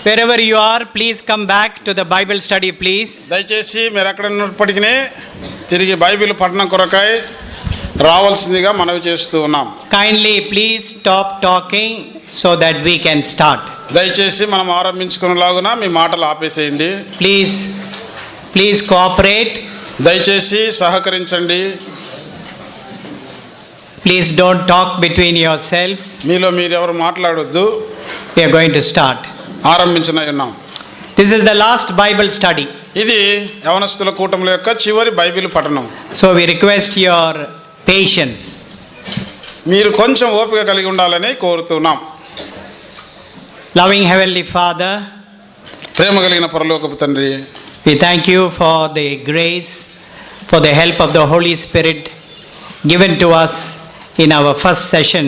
Wherever you are, please come back to the Bible study, please. దయచేసి మీరు ఎక్కడ ఉన్నప్పటికీ తిరిగి బైబిల్ పఠనం కొరకై రావాల్సిందిగా మనవి చేస్తూ ఉన్నాం. Kindly please stop talking so that we can start. దయచేసి మనం ఆరంభించుకునేలాగున మీ మాటలు ఆపేసేయండి. Please cooperate. దయచేసి సహకరించండి. Please don't talk between yourselves. మీలో మీరు ఎవరు మాట్లాడొద్దు. We are going to start. ఆరంభించనై ఉన్నాం. This is the last Bible study. ఇది యవనస్తుల కూటముల యొక్క చివరి బైబిల్ పఠనం. So we request your patience. మీరు కొంచెం ఓపిక కలిగి ఉండాలని కోరుతున్నాం. Loving Heavenly Father, ప్రేమ కలిగిన పరలోకపు తండ్రి, we thank you for the grace, for the help of the Holy Spirit given to us in our first session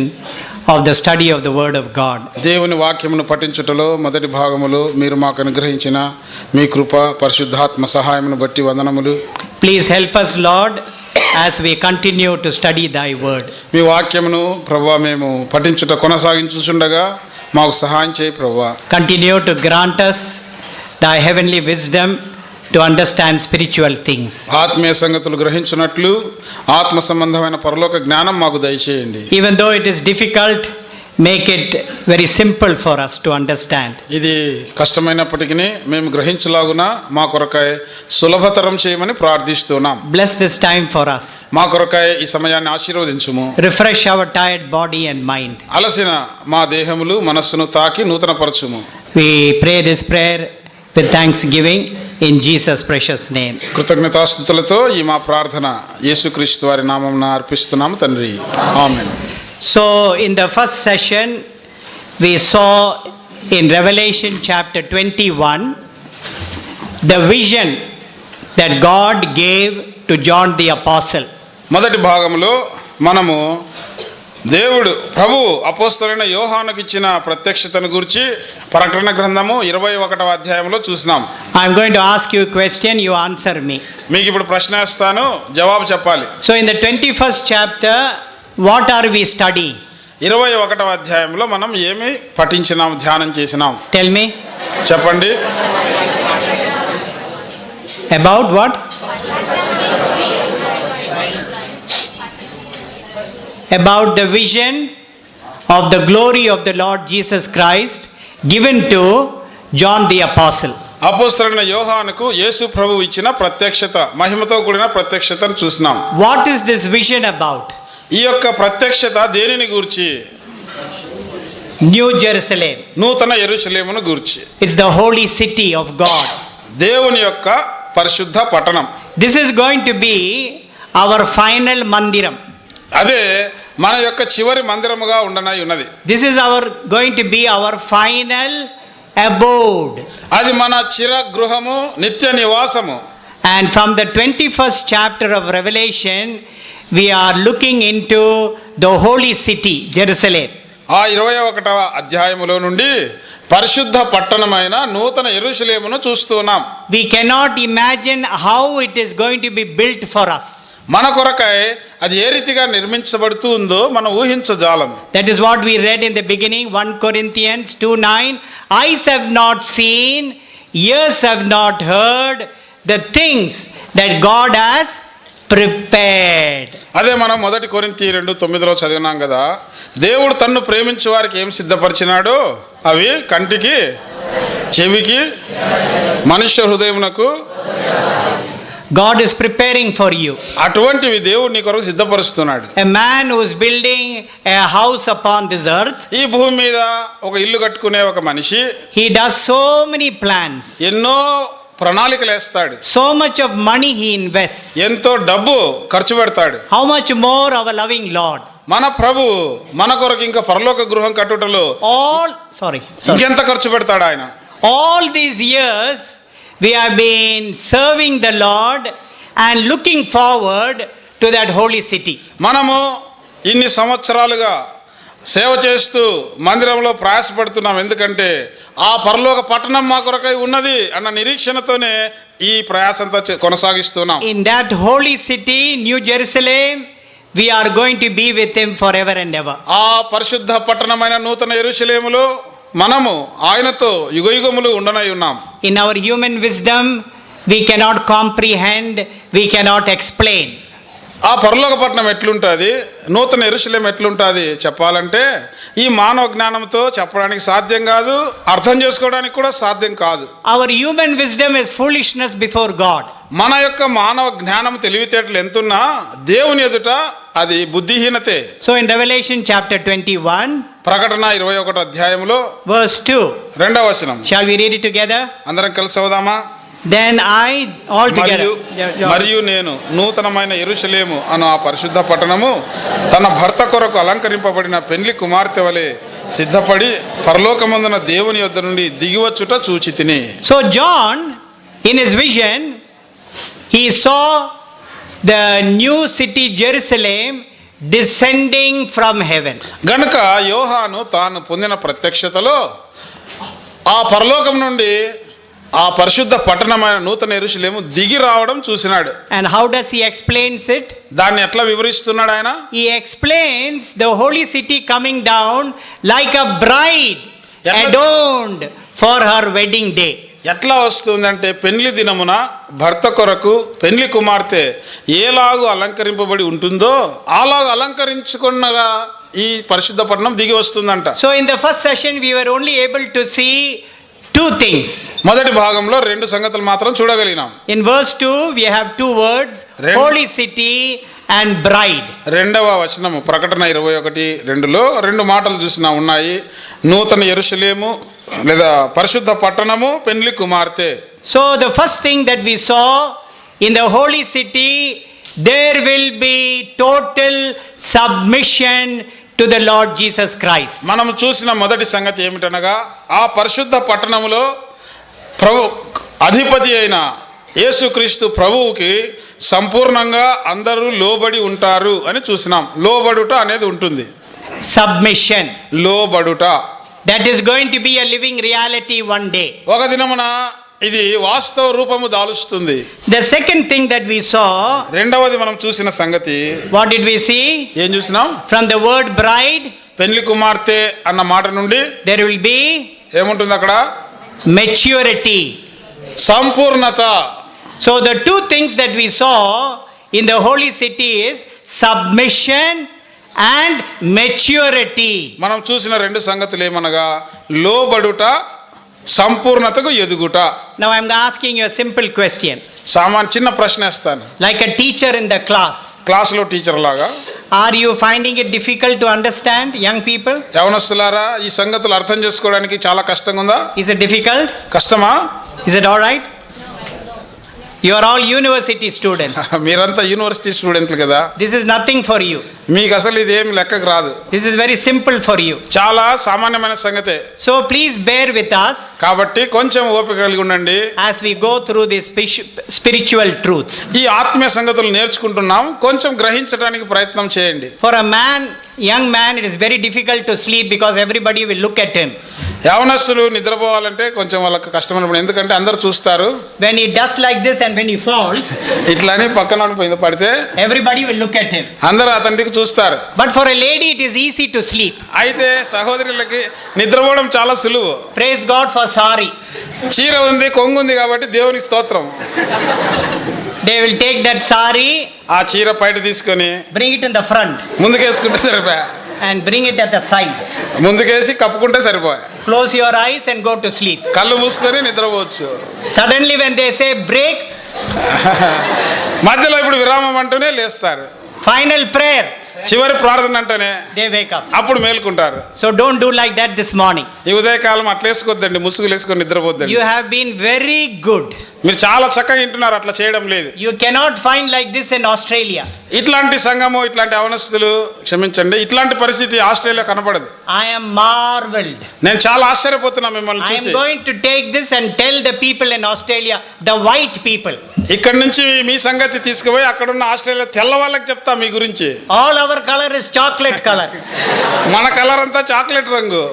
of the study of the Word of God. దేవుని వాక్యమును పఠించుటలో మొదటి భాగములో మీరు మాకు అనుగ్రహించిన మీ కృప పరిశుద్ధాత్మ సహాయమును బట్టి వందనములు. Please help us, Lord, as we continue to study thy word. మీ వాక్యమును ప్రభువా మేము పఠించుట కొనసాగించుచుండగా మాకు సహాయం చేయి ప్రభువా. Continue to grant us thy heavenly wisdom to understand spiritual things. ఆత్మీయ సంగతులు గ్రహించున్నట్లు ఆత్మ సంబంధమైన పరలోక జ్ఞానం మాకు దయచేయండి. Even though it is difficult, make it very simple for us to understand. ఇది కష్టమైనప్పటికీ మేము గ్రహించలాగున మా కొరకై సులభతరం చేయమని ప్రార్థిస్తున్నాం. Bless this time for us. మా కొరకై ఈ సమయాన్ని ఆశీర్వదించుము. Refresh our tired body and mind. అలసిన మా దేహములు మనస్సును తాకి నూతనపరచుము. We pray this prayer with thanksgiving in Jesus' precious name. కృతజ్ఞతాస్తుతులతో ఈ మా ప్రార్థన యేసుక్రీస్తు వారి నామమున అర్పిస్తున్నాము తండ్రి. ఆమేన్. So in the first session we saw in Revelation chapter 21 the vision that God gave to John the Apostle. మొదటి భాగంలో మనము దేవుడు ప్రభు అపోస్తలుడైన యోహానుకు ఇచ్చిన ప్రత్యక్షతను గురించి ప్రకటన గ్రంథము 21వ అధ్యాయంలో చూసినాం. I am going to ask you a question, you answer me. మీకు ఇప్పుడు ప్రశ్న వేస్తాను, జవాబు చెప్పాలి. So in the 21st chapter, what are we studying? 21వ అధ్యాయంలో మనం ఏమి పఠించినాం, ధ్యానం చేసినాం? Tell me. చెప్పండి. About what? About the vision of the glory of the Lord Jesus Christ given to John the Apostle. అపోస్తలుడైన యోహానుకు యేసు ప్రభువు ఇచ్చిన ప్రత్యక్షత, మహిమతో కూడిన ప్రత్యక్షతను చూసినాం. What is this vision about? ఈ యొక్క ప్రత్యక్షత దేనిని గూర్చి? New Jerusalem. నూతన యెరూషలేమును గూర్చి. It's the holy city of God. దేవుని యొక్క పరిశుద్ధ పట్టణం. This is going to be our final mandiram. అదే మన యొక్క చివరి మందిరముగా ఉండనై ఉన్నది. This is going to be our final abode. అది మన చిర గృహము, నిత్య నివాసము. And from the 21st chapter of Revelation we are looking into the holy city Jerusalem. ఆ 21వ అధ్యాయములో నుండి పరిశుద్ధ పట్టణమైన నూతన యెరూషలేమును చూస్తున్నాం. We cannot imagine how it is going to be built for us. మన కొరకై అది ఏ రీతిగా నిర్మించబడుతూ ఉందో మనం ఊహించజాలము. That is what we read in the beginning, 1 Corinthians 2:9. Eyes have not seen, ears have not heard the things that God has prepared. అదే మనం 1 కొరింథీ 2:9 చదివినాం కదా. దేవుడు తన్ను ప్రేమించే వారికి ఏం సిద్ధపరిచినాడో అవి కంటికి, చెవికి, మనుష్య హృదయమునకు God is preparing for you. అటువంటివి దేవుడు నీ కొరకు సిద్ధపరుస్తున్నాడు. A man who is building a house upon this earth, ఈ భూమి మీద ఒక ఇల్లు కట్టుకునే ఒక మనిషి he does so many plans. ఎన్నో ప్రణాళికలు వేస్తాడు. So much of money he invests. ఎంతో డబ్బు ఖర్చు పెడతాడు. How much more our loving Lord? మన ప్రభు మన కొరకు ఇంకా పరలోక గృహం కట్టుటలో ఇంకెంత ఖర్చు పెడతాడు ఆయన. All these years we have been serving the Lord and looking forward to that holy city. మనము ఇన్ని సంవత్సరాలుగా సేవ చేస్తూ మందిరంలో ప్రయాసపడుతున్నాం. ఎందుకంటే ఆ పరలోక పట్టణం మా కొరకై ఉన్నది అన్న నిరీక్షణతోనే ఈ ప్రయాసంతా కొనసాగిస్తున్నాం. In that holy city, New Jerusalem, we are going to be with him forever and ever. ఆ పరిశుద్ధ పట్టణమైన నూతన యెరూషలేములో మనము ఆయనతో యుగయుగములు ఉండనై ఉన్నాం. In our human wisdom, we cannot comprehend, we cannot explain. ఆ పరలోక పట్టణం ఎట్లుంటుంది, నూతన యెరూషలేము ఎట్లుంటుంది చెప్పాలంటే ఈ మానవ జ్ఞానంతో చెప్పడానికి సాధ్యం కాదు, అర్థం చేసుకోవడానికి కూడా సాధ్యం కాదు. Our human wisdom is foolishness before God. మన యొక్క మానవ జ్ఞానం తెలివితేటలు ఎంతున్నా దేవుని ఎదుట అది బుద్ధిహీనతే. So in Revelation chapter 21, ప్రకటన 21 అధ్యాయంలో verse 2, 2వ వచనం. shall we read it together? అందరం కలిసి చదువుదామా? Then I, all together. మరియు నేను నూతనమైన యెరూషలేము అను ఆ పరిశుద్ధ పట్టణము తన భర్త కొరకు అలంకరింపబడిన పెండ్లి కుమార్తె వలె సిద్ధపడి పరలోకమందున దేవుని యొద్ద నుండి దిగివచ్చుట చూచితిని. So John, in his vision, he saw the new city Jerusalem descending from heaven. గనుక యోహాను తాను పొందిన ప్రత్యక్షతలో ఆ పరలోకం నుండి ఆ పరిశుద్ధ పట్టణమైన నూతన యెరూషలేము దిగి రావడం చూసినాడు. And how does he explains it? దాన్ని ఎట్లా వివరిస్తున్నాడు ఆయన? He explains the holy city coming down like a bride adorned for her wedding day. ఎట్లా వస్తుందంటే పెండ్లి దినమున భర్త కొరకు పెండ్లి కుమార్తె ఏలాగు అలంకరింపబడి ఉంటుందో అలాగ అలంకరించుకున్నగా ఈ పరిశుద్ధ పట్టణం దిగి వస్తుందంట. So in the first session we were only able to see two things. మొదటి భాగంలో 2 సంగతులు మాత్రం చూడగలిగినాం. In verse 2 we have two words, holy city and bride. 2వ వచనము ప్రకటన 21:2లో 2 మాటలు చూసినా ఉన్నాయి. నూతన యెరూషలేము లేదా పరిశుద్ధ పట్టణము, పెండ్లి కుమార్తె. So the first thing that we saw in the holy city, there will be total submission to the Lord Jesus Christ. మనం చూసిన మొదటి సంగతి ఏమిటనగా ఆ పరిశుద్ధ పట్టణములో ప్రభు అధిపతి అయిన యేసుక్రీస్తు ప్రభువుకి సంపూర్ణంగా అందరూ లోబడి ఉంటారు అని చూసినాం. లోబడుట అనేది ఉంటుంది. Submission. లోబడుట. That is going to be a living reality one day. ఒక దినమున ఇది వాస్తవ రూపము దాలుస్తుంది. The second thing that we saw, రెండవది మనం చూసిన సంగతి, what did we see? ఏం చూసినాం? From the word bride, పెండ్లి కుమార్తె అన్న మాట నుండి there will be ఏముంటుంది అక్కడ? maturity. సంపూర్ణత. So the two things that we saw in the holy city is submission and maturity. మనం చూసిన 2 సంగతులు ఏమనగా లోబడుట, సంపూర్ణతకు ఎదుగుట. Now I am asking you a simple question. చిన్న ప్రశ్న వేస్తాను. Like a teacher in the class. క్లాసులో టీచర్ లాగా. Are you finding it difficult to understand, young people? యవనస్తులారా, ఈ సంగతులు అర్థం చేసుకోవడానికి చాలా కష్టంగా ఉందా? Is it difficult? కష్టమా? Is it all right? You are all university students. మీరంతా యూనివర్సిటీ స్టూడెంట్లు కదా. This is nothing for you. మీకు అసలు ఇది ఏం లెక్కకు రాదు. This is very simple for you. చాలా సామాన్యమైన సంగతే. So please bear with us. కాబట్టి కొంచెం ఓపిక కలిగి ఉండండి. As we go through these spiritual truths. ఈ ఆత్మీయ సంగతులు నేర్చుకుంటున్నాం, కొంచెం గ్రహించడానికి ప్రయత్నం చేయండి. For a young man, it is very difficult to sleep because everybody will look at him. యవనస్తులు నిద్రపోవాలంటే కొంచెం వాళ్ళకి కష్టమైనప్పుడు, ఎందుకంటే అందరు చూస్తారు. When he does like this and when he falls, ఇట్లానే పక్కన పడితే everybody will look at him. అందరూ అతనికి చూస్తారు. But for a lady it is easy to sleep. అయితే సహోదరులకి నిద్రపోవడం చాలా సులువు. Praise God for sari. చీర ఉంది, కొంగు ఉంది కాబట్టి దేవునికి స్తోత్రం. They will take that sari, ఆ చీర బయట తీసుకొని bring it in the front ముందుకేసుకుంటే సరిపోయా. and bring it at the side. ముందుకేసి కప్పుకుంటే సరిపోయా. Close your eyes and go to sleep. కళ్ళు మూసుకొని నిద్రపోవచ్చు. Suddenly when they say break, మధ్యలో ఇప్పుడు విరామం అంటూనే లేస్తారు. final prayer, చివరి ప్రార్థన అంటేనే they wake up. అప్పుడు మేల్కుంటారు. So don't do like that this morning. ఈ ఉదయకాలం అట్లా వేసుకోవద్దండి, ముసుగులు వేసుకొని నిద్రపోద్దండి. You have been very good. మీరు చాలా చక్కగా వింటున్నారు, అట్లా చేయడం లేదు. You cannot find like this in Australia. ఇట్లాంటి సంఘము, ఇట్లాంటి అవనస్తులు, క్షమించండి, ఇట్లాంటి పరిస్థితి ఆస్ట్రేలియా కనపడదు. I am marveled. నేను చాలా ఆశ్చర్యపోతున్నా మిమ్మల్ని I am చూసి. going to take this and tell the people in Australia, the white people. ఇక్కడ నుంచి మీ సంగతి తీసుకుపోయి అక్కడున్న ఆస్ట్రేలియా తెల్ల వాళ్ళకి చెప్తా మీ గురించి. All our color is chocolate color. మన కలర్ అంతా చాక్లెట్ రంగు.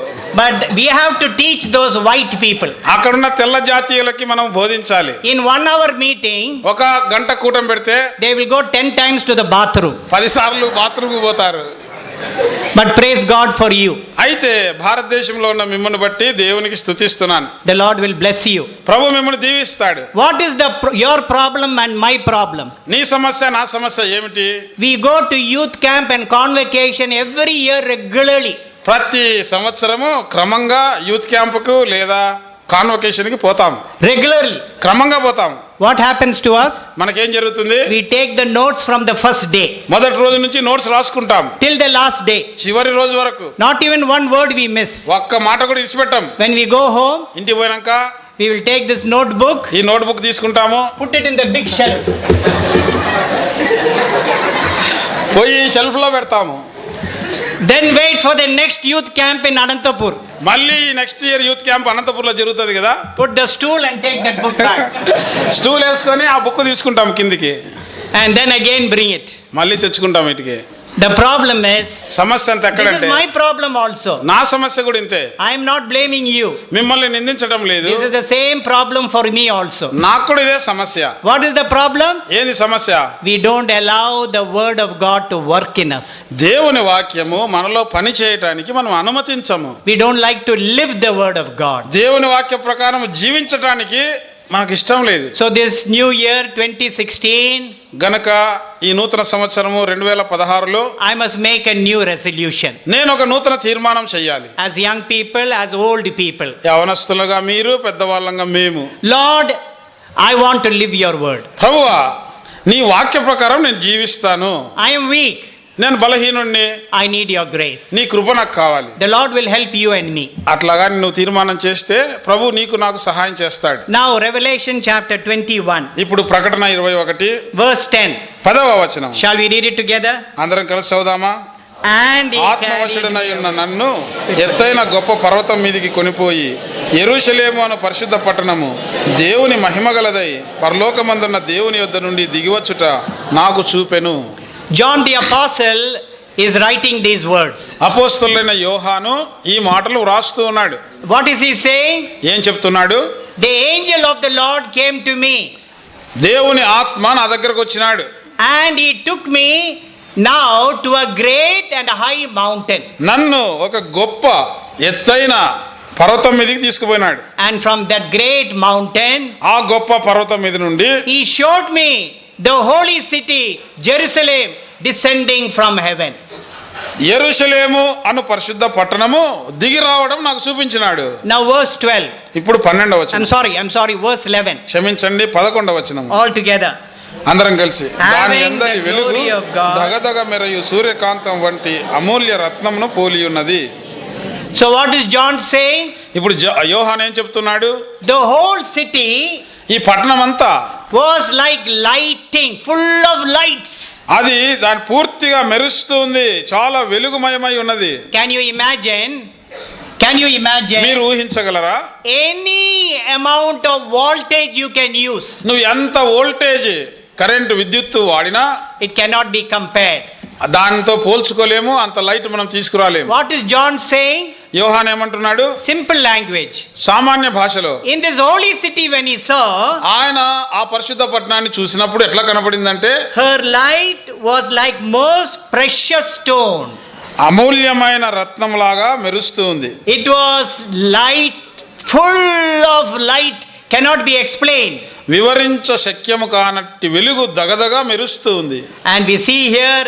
But we have to teach those white people. అక్కడున్న తెల్ల జాతీయులకి మనం బోధించాలి. In 1 hour meeting, ఒక గంట కూటం పెడితే they will go 10 times to the bathroom. 10 సార్లు బాత్రూమ్ పోతారు. But praise God for you. అయితే భారతదేశంలో ఉన్న మిమ్మల్ని బట్టి దేవునికి స్తుతిస్తున్నాను. The Lord will bless you. ప్రభు మిమ్మల్ని దీవిస్తాడు. What is your problem and my problem? నీ సమస్య నా సమస్య ఏమిటి? We go to youth camp and convocation every year regularly. ప్రతి సంవత్సరము క్రమంగా యూత్ క్యాంపుకు లేదా కాన్వకేషన్కి పోతాం. Regularly. క్రమంగా పోతాం. What happens to us? మనకేం జరుగుతుంది? We take the notes from the first day. మొదటి రోజు నుంచి నోట్స్ రాసుకుంటాం. Till the last day. చివరి రోజు వరకు. Not even one word we miss. ఒక్క మాట కూడా ఇడిచిపెట్టాం. When we go home, ఇంటికి పోయినాక we will take this notebook, ఈ నోట్బుక్ తీసుకుంటాము, put it in the big shelf. పోయి షెల్ఫ్ లో పెడతాము. Then wait for the next youth camp in Anantapur. మళ్ళీ నెక్స్ట్ ఇయర్ యూత్ క్యాంప్ అనంతపూర్లో జరుగుతుంది కదా. Put the stool and take that book back. Stool వేసుకొని ఆ బుక్ తీసుకుంటాం కిందికి. And then again bring it. మళ్ళీ తెచ్చుకుంటాం ఇటుకి. The problem is, సమస్య అంత this ఎక్కడంటే is my problem also. నా సమస్య కూడా ఇంతే. I am not blaming you. మిమ్మల్ని నిందించడం లేదు. This is the same problem for me also. నాకు కూడా ఇదే సమస్య. What is the problem? ఏంది సమస్య? We don't allow the word of God to work in us. దేవుని వాక్యము మనలో పని చేయటానికి మనం అనుమతించము. We don't like to live the word of God. దేవుని వాక్య ప్రకారం జీవించటానికి మనకు ఇష్టం లేదు. So this new year 2016, గనక ఈ నూతన సంవత్సరము 2016లో I must make a new resolution. నేను ఒక నూతన తీర్మానం చేయాలి. As young people, as old people. యవనస్తులుగా మీరు, పెద్దవాళ్ళంగా మేము. Lord, I want to live your word. ప్రభువా, నీ వాక్య ప్రకారం నేను జీవిస్తాను. I am weak. నేను బలహీనుణ్ణి. I need your grace. నీ కృప నాకు కావాలి. The Lord will help you and me. అట్లాగా నువ్వు తీర్మానం చేస్తే ప్రభు నీకు నాకు సహాయం చేస్తాడు. Now Revelation chapter 21. ఇప్పుడు ప్రకటన 21 verse 10. 10వ వచనం. Shall we read it together? అందరం కలిసి చదువుదామా? And he ఆత్మవశుడనై ఉన్న నన్ను ఎత్తైన గొప్ప పర్వతం మీదికి కొనిపోయి యెరూషలేము అను పరిశుద్ధ పట్టణము దేవుని మహిమగలదై పరలోకమందున్న దేవుని యొద్ద నుండి దిగివచ్చుట నాకు చూపెను. John the apostle is writing these words. అపోస్తలుడైన యోహాను ఈ మాటలు వ్రాస్తూ ఉన్నాడు. What is he saying? ఏం చెప్తున్నాడు? The angel of the Lord came to me. దేవుని ఆత్మ నా దగ్గరకు వచ్చినాడు. And he took me now to a great and high mountain. నన్ను ఒక గొప్ప ఎత్తైన పర్వతం మీదకి తీసుకుపోయినాడు. And from that great mountain, ఆ గొప్ప పర్వతం మీద నుండి he showed me the holy city, Jerusalem, descending from heaven. యెరూషలేము అను పరిశుద్ధ పట్టణము దిగి రావడం నాకు చూపించినాడు. Now verse 12. ఇప్పుడు 12వ వచనం. I'm sorry, verse 11. క్షమించండి, 11వ వచనం. All together. అందరం కలిసి. దాని Having అందరి the వెలుగు glory of God. దగదగ మెరయు సూర్యకాంతం వంటి అమూల్య రత్నమును పోలి ఉన్నది. So what is John saying? ఇప్పుడు యోహాను ఏం చెప్తున్నాడు? The whole city ఈ పట్టణం అంతా was like lighting, full of lights. అది దాని పూర్తిగా మెరుస్తూ ఉంది, చాలా వెలుగుమయమై ఉన్నది. Can you imagine? మీరు ఊహించగలరా? Any amount of voltage you can use. నువ్వు ఎంత వోల్టేజ్ కరెంట్ విద్యుత్తు వాడినా It cannot be compared. దానితో పోల్చుకోలేము, అంత లైట్ మనం తీసుకురాలేము. What is John saying? యోహాను ఏమంటున్నాడు? Simple language. సామాన్య భాషలో. In this holy city when he saw, ఆయన ఆ పరిశుద్ధ పట్టణాన్ని చూసినప్పుడు ఎట్లా కనపడిందంటే, her light was like most precious stone. అమూల్యమైన రత్నంలాగా మెరుస్తూ ఉంది. It was light, full of light, cannot be explained. వివరించ శక్యము కానట్టి వెలుగు దగదగా మెరుస్తూ ఉంది. And we see here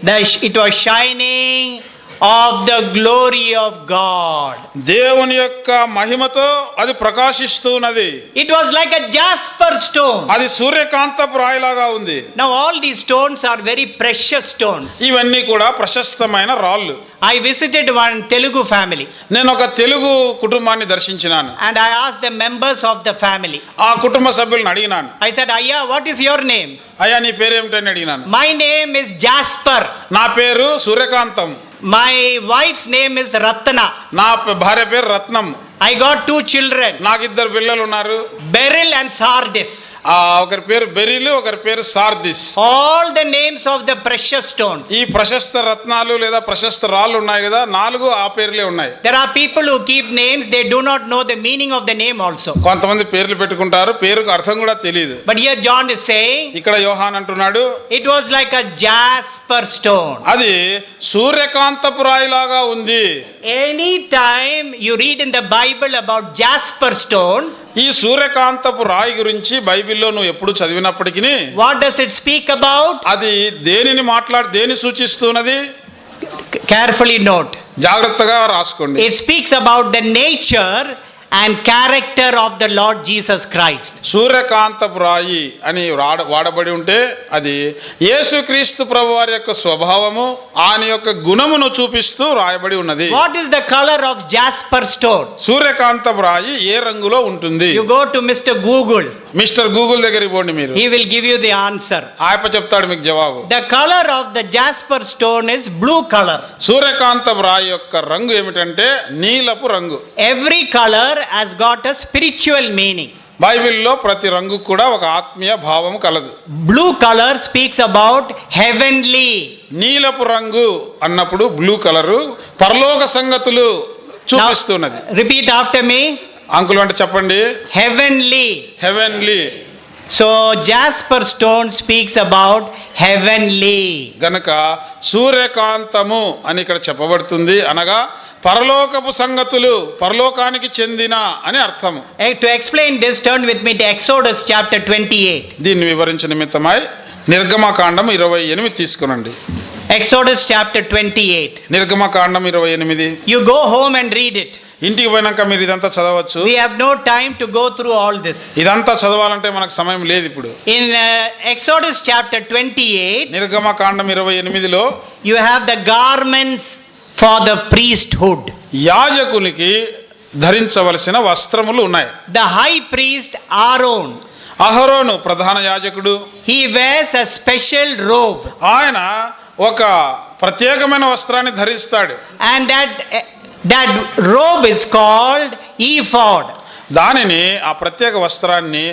that it was shining of the glory of God. దేవుని యొక్క మహిమతో అది ప్రకాశిస్తున్నది. It was like a jasper stone. అది సూర్యకాంతపు రాయిలాగా ఉంది. Now all these stones are very precious stones. ఇవన్నీ కూడా ప్రశస్తమైన రాళ్ళు. I visited one Telugu family. నేను ఒక తెలుగు కుటుంబాన్ని దర్శించినాను. And I asked the members of the family. ఆ కుటుంబ సభ్యులను అడిగినాను. I said, "Ayya, what is your name?" అయ్యా, నీ పేరేమిటని అడిగినాను. My name is Jasper. నా పేరు సూర్యకాంతం. My wife's name is Ratna. నా భార్య పేరు రత్నం. I got 2 children. నాకు 2 పిల్లలు ఉన్నారు. Beryl and Sardis. ఒకరి పేరు బెరిల్, ఒకరి పేరు Sardis. All the names of the precious stones. ఈ ప్రశస్త రత్నాలు లేదా ప్రశస్త రాళ్ళు ఉన్నాయి కదా, 4 ఆ పేర్లే ఉన్నాయి. There are people who keep names, they do not know the meaning of the name also. కొంతమంది పేర్లు పెట్టుకుంటారు, పేరుకు అర్థం కూడా తెలియదు. But here John is saying, ఇక్కడ యోహాన్ అంటున్నాడు, it was like a jasper stone. అది సూర్యకాంతపు రాయిలాగా ఉంది. Any time you read in the Bible about jasper stone, ఈ సూర్యకాంతపు రాయి గురించి బైబిల్లో నువ్వు ఎప్పుడు చదివినప్పటికీ what does it speak about? అది దేని సూచిస్తున్నది? Carefully note. జాగ్రత్తగా రాసుకోండి. It speaks about the nature and character of the Lord Jesus Christ. సూర్యకాంతపు రాయి అని వాడబడి ఉంటే అది యేసుక్రీస్తు ప్రభువారి యొక్క స్వభావము, ఆయన యొక్క గుణమును చూపిస్తూ రాయబడి ఉన్నది. What is the color of jasper stone? సూర్యకాంతపు రాయి ఏ రంగులో ఉంటుంది? You go to Mr. Google. Mister Google దగ్గరికి పోండి మీరు. He will give you the answer. ఆయప్ప చెప్తాడు మీకు జవాబు. The color of the jasper stone is blue color. సూర్యకాంతపు రాయి యొక్క రంగు ఏమిటంటే నీలపు రంగు. Every color has got a spiritual meaning. బైబిల్లో ప్రతి రంగు కూడా ఒక ఆత్మీయ భావం కలదు. Blue color speaks about heavenly. నీలపు రంగు అన్నప్పుడు బ్లూ కలరు పరలోక సంగతులు చూపిస్తున్నది. Now, repeat after me. Uncle అంటే చెప్పండి. Heavenly. Heavenly. So jasper stone speaks about heavenly. గనక సూర్యకాంతము అని ఇక్కడ చెప్పబడుతుంది, అనగా పరలోకపు సంగతులు, పరలోకానికి చెందిన అని అర్థము. To explain this, turn with me to Exodus chapter 28. దీన్ని వివరించ నిమిత్తమై నిర్గమకాండం 28 తీసుకునండి. Exodus chapter 28. నిర్గమకాండం 28. You go home and read it. ఇంటికి పోయినాక మీరు ఇదంతా చదవచ్చు. We have no time to go through all this. ఇదంతా చదవాలంటే మనకు సమయం లేదు ఇప్పుడు. In Exodus chapter 28, నిర్గమకాండం 28లో you have the garments for the priesthood. యాజకునికి ధరించవలసిన వస్త్రములు ఉన్నాయి. The high priest Aaron, అహరోను ప్రధాన యాజకుడు, he wears a special robe. ఆయన ఒక ప్రత్యేకమైన వస్త్రాన్ని ధరిస్తాడు. And that robe is called ephod. దానిని, ఆ ప్రత్యేక వస్త్రాన్ని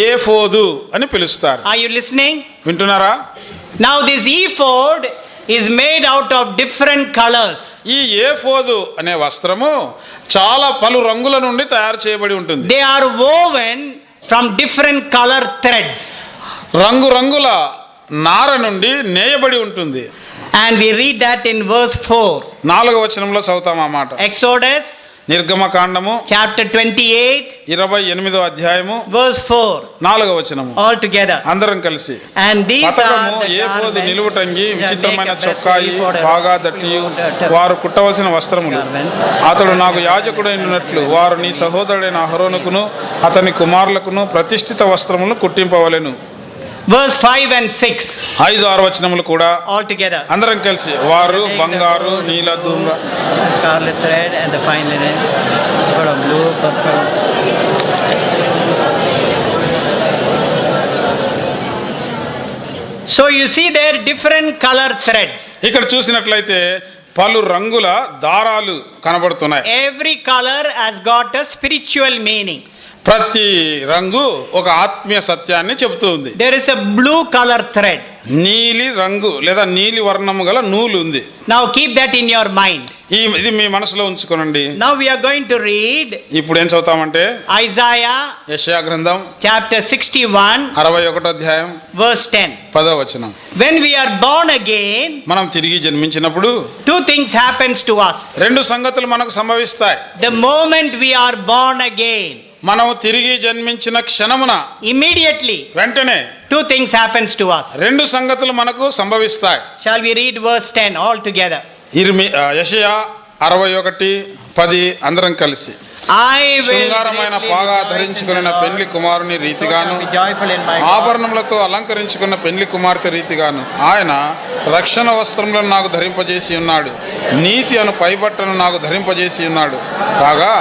ఏఫోదు అని పిలుస్తారు. Are you listening? వింటున్నారా? Now this ephod is made out of different colors. ఈ ఏఫోదు అనే వస్త్రము చాలా పలు రంగుల నుండి తయారు చేయబడి ఉంటుంది. They are woven from different color threads. రంగుల నార నుండి నేయబడి ఉంటుంది. And we read that in verse 4. 4వ వచనంలో చదువుతాం ఆ మాట. Exodus నిర్గమకాండము chapter 28, 28వ అధ్యాయము verse 4. 4వ వచనము. All together. అందరం కలిసి. And these పతకము, are the ఏఫోదు, garments నిలువుటంగి, that విచిత్రమైన make a చొక్కాయి, breastplate for బాగా దట్టియు వారు కుట్టవలసిన వస్త్రములు. అతడు నాకు యాజకుడైనట్లు వారు నీ సహోదరుడైన అహరోనుకును అతని కుమారులకును ప్రతిష్ఠిత వస్త్రములు కుట్టింపవలెను. Verse 5 and 6. 5-6 వచనములు కూడా All together. అందరం కలిసి. వారు బంగారు, నీల, ధూమ్ర, Scarlet thread and the fine linen, sort of blue, purple. So you see there different color threads. ఇక్కడ చూసినట్లయితే పలు రంగుల దారాలు కనబడుతున్నాయి. Every color has got a spiritual meaning. ప్రతి రంగు ఒక ఆత్మీయ సత్యాన్ని చెబుతుంది. There is a blue color thread. నీలి రంగు లేదా నీలి వర్ణము గల నూలు ఉంది. Now keep that in your mind. ఇది మీ మనసులో ఉంచుకోనండి. Now we are going to read ఇప్పుడు ఏం చదువుతామంటే Isaiah యెషయా గ్రంథం chapter 61, 61వ అధ్యాయం verse 10. 10వ వచనం. When we are born again, మనం తిరిగి జన్మించినప్పుడు two things happens to us. 2 సంగతులు మనకు సంభవిస్తాయి. The moment we are born again, మనము తిరిగి జన్మించిన క్షణమున immediately వెంటనే two things happens to us. 2 సంగతులు మనకు సంభవిస్తాయి. Shall we read verse 10 all together? యెషయా 61:10 అందరం కలిసి. I will శృంగారమైన పాగా ధరించుకున్న పెండ్లి కుమారుని రీతిగాను, be joyful in my God. ఆభరణములతో అలంకరించుకున్న పెండ్లి కుమార్తె రీతిగాను ఆయన రక్షణ వస్త్రములను నాకు ధరింపజేసి ఉన్నాడు, నీతి అను పైబట్టను నాకు ధరింపజేసి ఉన్నాడు. కాగా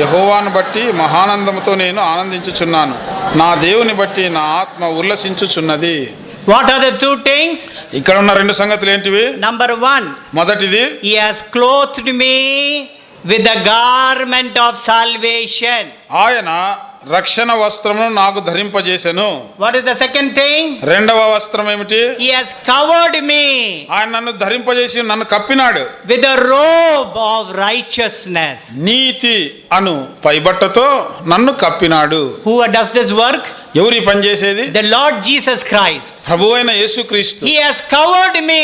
యెహోవాను బట్టి మహానందముతో నేను ఆనందించుచున్నాను, నా దేవుని బట్టి నా ఆత్మ ఉల్లసించుచున్నది. What are the two things? ఇక్కడ ఉన్న 2 సంగతులు ఏంటివి? Number 1, మొదటిది, he has clothed me with the garment of salvation. ఆయన రక్షణ వస్త్రమును నాకు ధరింపజేసెను. What is the second thing? రెండవ వస్త్రం ఏమిటి? He has covered me ఆయన నన్ను ధరింపజేసి నన్ను కప్పినాడు. with a robe of righteousness. నీతి అను పైబట్టతో నన్ను కప్పినాడు. Who does this work? ఎవరి పని చేసేది? The Lord Jesus Christ. ప్రభువైన యేసుక్రీస్తు. He has covered me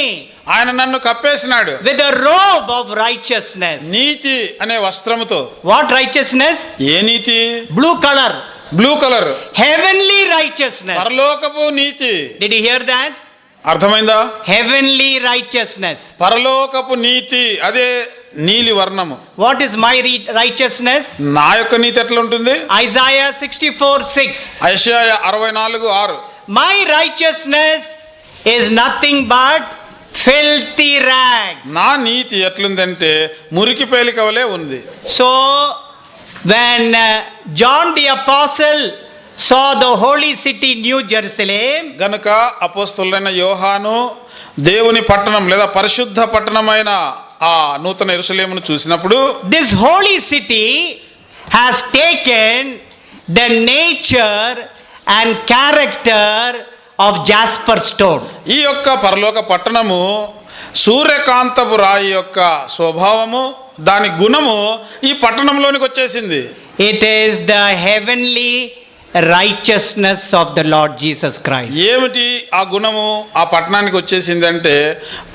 ఆయన నన్ను కప్పేసినాడు with a robe of righteousness. నీతి అనే వస్త్రముతో. What righteousness? A NITI? Blue color. Blue colour. Heavenly righteousness. పరలోకపు నీతి. Did you hear that? అర్థమైందా? Heavenly righteousness. పరలోకపు నీతి అదే నీలి వర్ణము. What is my righteousness? నా యొక్క నీతి ఎట్లా ఉంటుంది? Isaiah 64:6. యెషయా 64:6. My righteousness is nothing but filthy rags. నా నీతి ఎట్లుందంటే మురికి పేలిక వలె ఉంది. So when John the apostle saw the holy city New Jerusalem, గనుక అపోస్తలుడైన యోహాను దేవుని పట్టణం లేదా పరిశుద్ధ పట్టణమైన ఆ నూతన యెరూషలేమును చూసినప్పుడు, this holy city has taken the nature and character of jasper stone. ఈ యొక్క పరలోక పట్టణము సూర్యకాంతపు రాయి యొక్క స్వభావము, దాని గుణము ఈ పట్టణంలోనికి వచ్చేసింది. It is the heavenly righteousness of the Lord Jesus Christ. ఏమిటి ఆ గుణము ఆ పట్టణానికి వచ్చేసింది అంటే,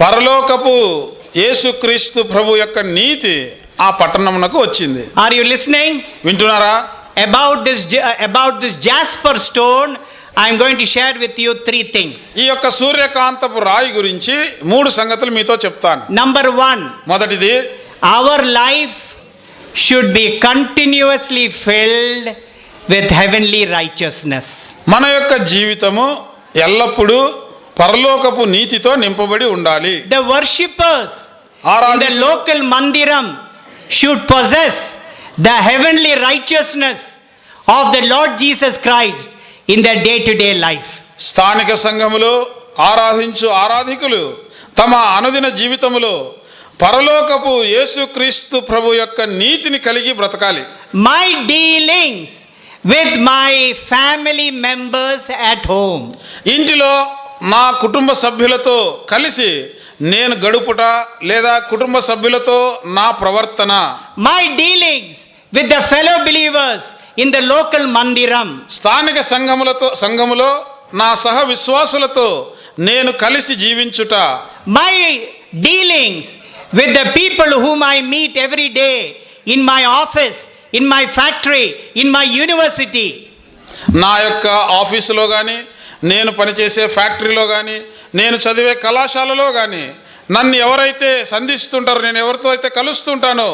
పరలోకపు యేసుక్రీస్తు ప్రభు యొక్క నీతి ఆ పట్టణమునకు వచ్చింది. Are you listening? వింటున్నారా? About this jasper stone, I am going to share with you 3 things. ఈ యొక్క సూర్యకాంతపు రాయి గురించి 3 సంగతులు మీతో చెప్తాను. Number 1, మొదటిది, our life should be continuously filled with heavenly righteousness. మన యొక్క జీవితము ఎల్లప్పుడూ పరలోకపు నీతితో నింపబడి ఉండాలి. The worshippers in the local mandiram should possess the heavenly righteousness of the Lord Jesus Christ in their day-to-day life. స్థానిక సంఘములో ఆరాధించు ఆరాధికులు తమ అనుదిన జీవితములో పరలోకపు యేసుక్రీస్తు ప్రభు యొక్క నీతిని కలిగి బ్రతకాలి. My dealings with my family members at home, ఇంటిలో నా కుటుంబ సభ్యులతో కలిసి నేను గడుపుట లేదా కుటుంబ సభ్యులతో నా ప్రవర్తన, my dealings with the fellow believers in the local mandiram, స్థానిక సంఘములో నా సహ విశ్వాసులతో నేను కలిసి జీవించుట, my dealings with the people whom I meet every day in my office, in my factory, in my university, నా యొక్క ఆఫీసులో కానీ, నేను పనిచేసే ఫ్యాక్టరీలో కానీ, నేను చదివే కళాశాలలో కానీ నన్ను ఎవరైతే సంధిస్తుంటారో, నేను ఎవరితో అయితే కలుస్తుంటానో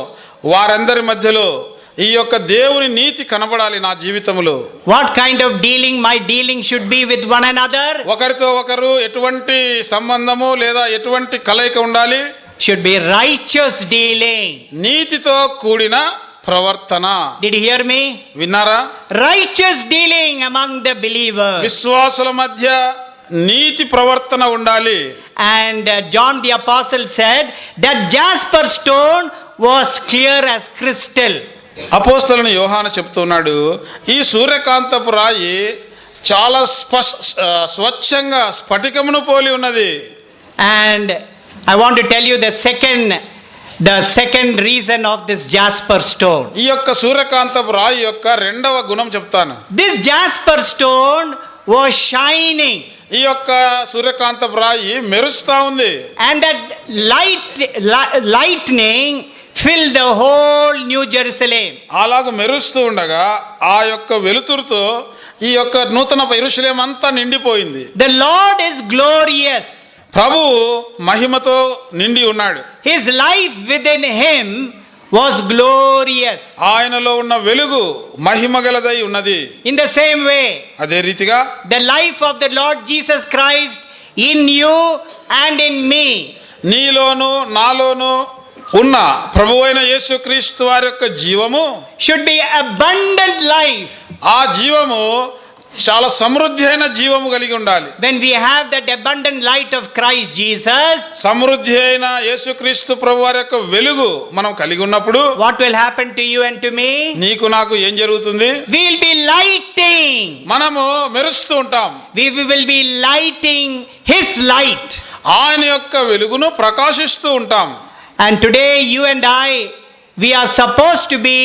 వారందరి మధ్యలో ఈ యొక్క దేవుని నీతి కనబడాలి నా జీవితంలో. what kind of dealing my dealing should be with one another? ఒకరితో ఒకరు ఎటువంటి సంబంధము లేదా ఎటువంటి కలయిక ఉండాలి? Should be righteous dealing. నీతితో కూడిన ప్రవర్తన. Did you hear me? విన్నారా? Righteous dealing among the believers. విశ్వాసుల మధ్య నీతి ప్రవర్తన ఉండాలి. And John the apostle said that jasper stone was clear as crystal. అపోస్తలుని యోహాను చెప్తున్నాడు, ఈ సూర్యకాంతపు రాయి చాలా స్వచ్ఛంగా స్ఫటికమును పోలి ఉన్నది. And I want to tell you the second reason of this jasper stone. ఈ యొక్క సూర్యకాంతపు రాయి యొక్క రెండవ గుణం చెప్తాను. This jasper stone was shining. ఈ యొక్క సూర్యకాంతపు రాయి మెరుస్తా ఉంది. And that lightning filled the whole New Jerusalem. అలాగ మెరుస్తూ ఉండగా ఆ యొక్క వెలుతురుతో ఈ యొక్క నూతన యెరూషలేము అంతా నిండిపోయింది. The Lord is glorious. ప్రభు మహిమతో నిండి ఉన్నాడు. His life within him was glorious. ఆయనలో ఉన్న వెలుగు మహిమగలదై ఉన్నది. In the same way, అదే రీతిగా the life of the Lord Jesus Christ in you and in me నీలోను నాలోను ఉన్న ప్రభువైన యేసుక్రీస్తు వారి యొక్క జీవము should be abundant life. ఆ జీవము చాలా సమృద్ధి అయిన జీవము కలిగి ఉండాలి. When we have that abundant light of Christ Jesus, సమృద్ధి అయిన యేసుక్రీస్తు ప్రభువారి యొక్క వెలుగు మనం కలిగి ఉన్నప్పుడు what will happen to you and to me? నీకు నాకు ఏం జరుగుతుంది? We will be lighting. మనము మెరుస్తూ ఉంటాం. We will be lighting His light. ఆయన యొక్క వెలుగును ప్రకాశిస్తూ ఉంటాం. And today you and I, we are supposed to be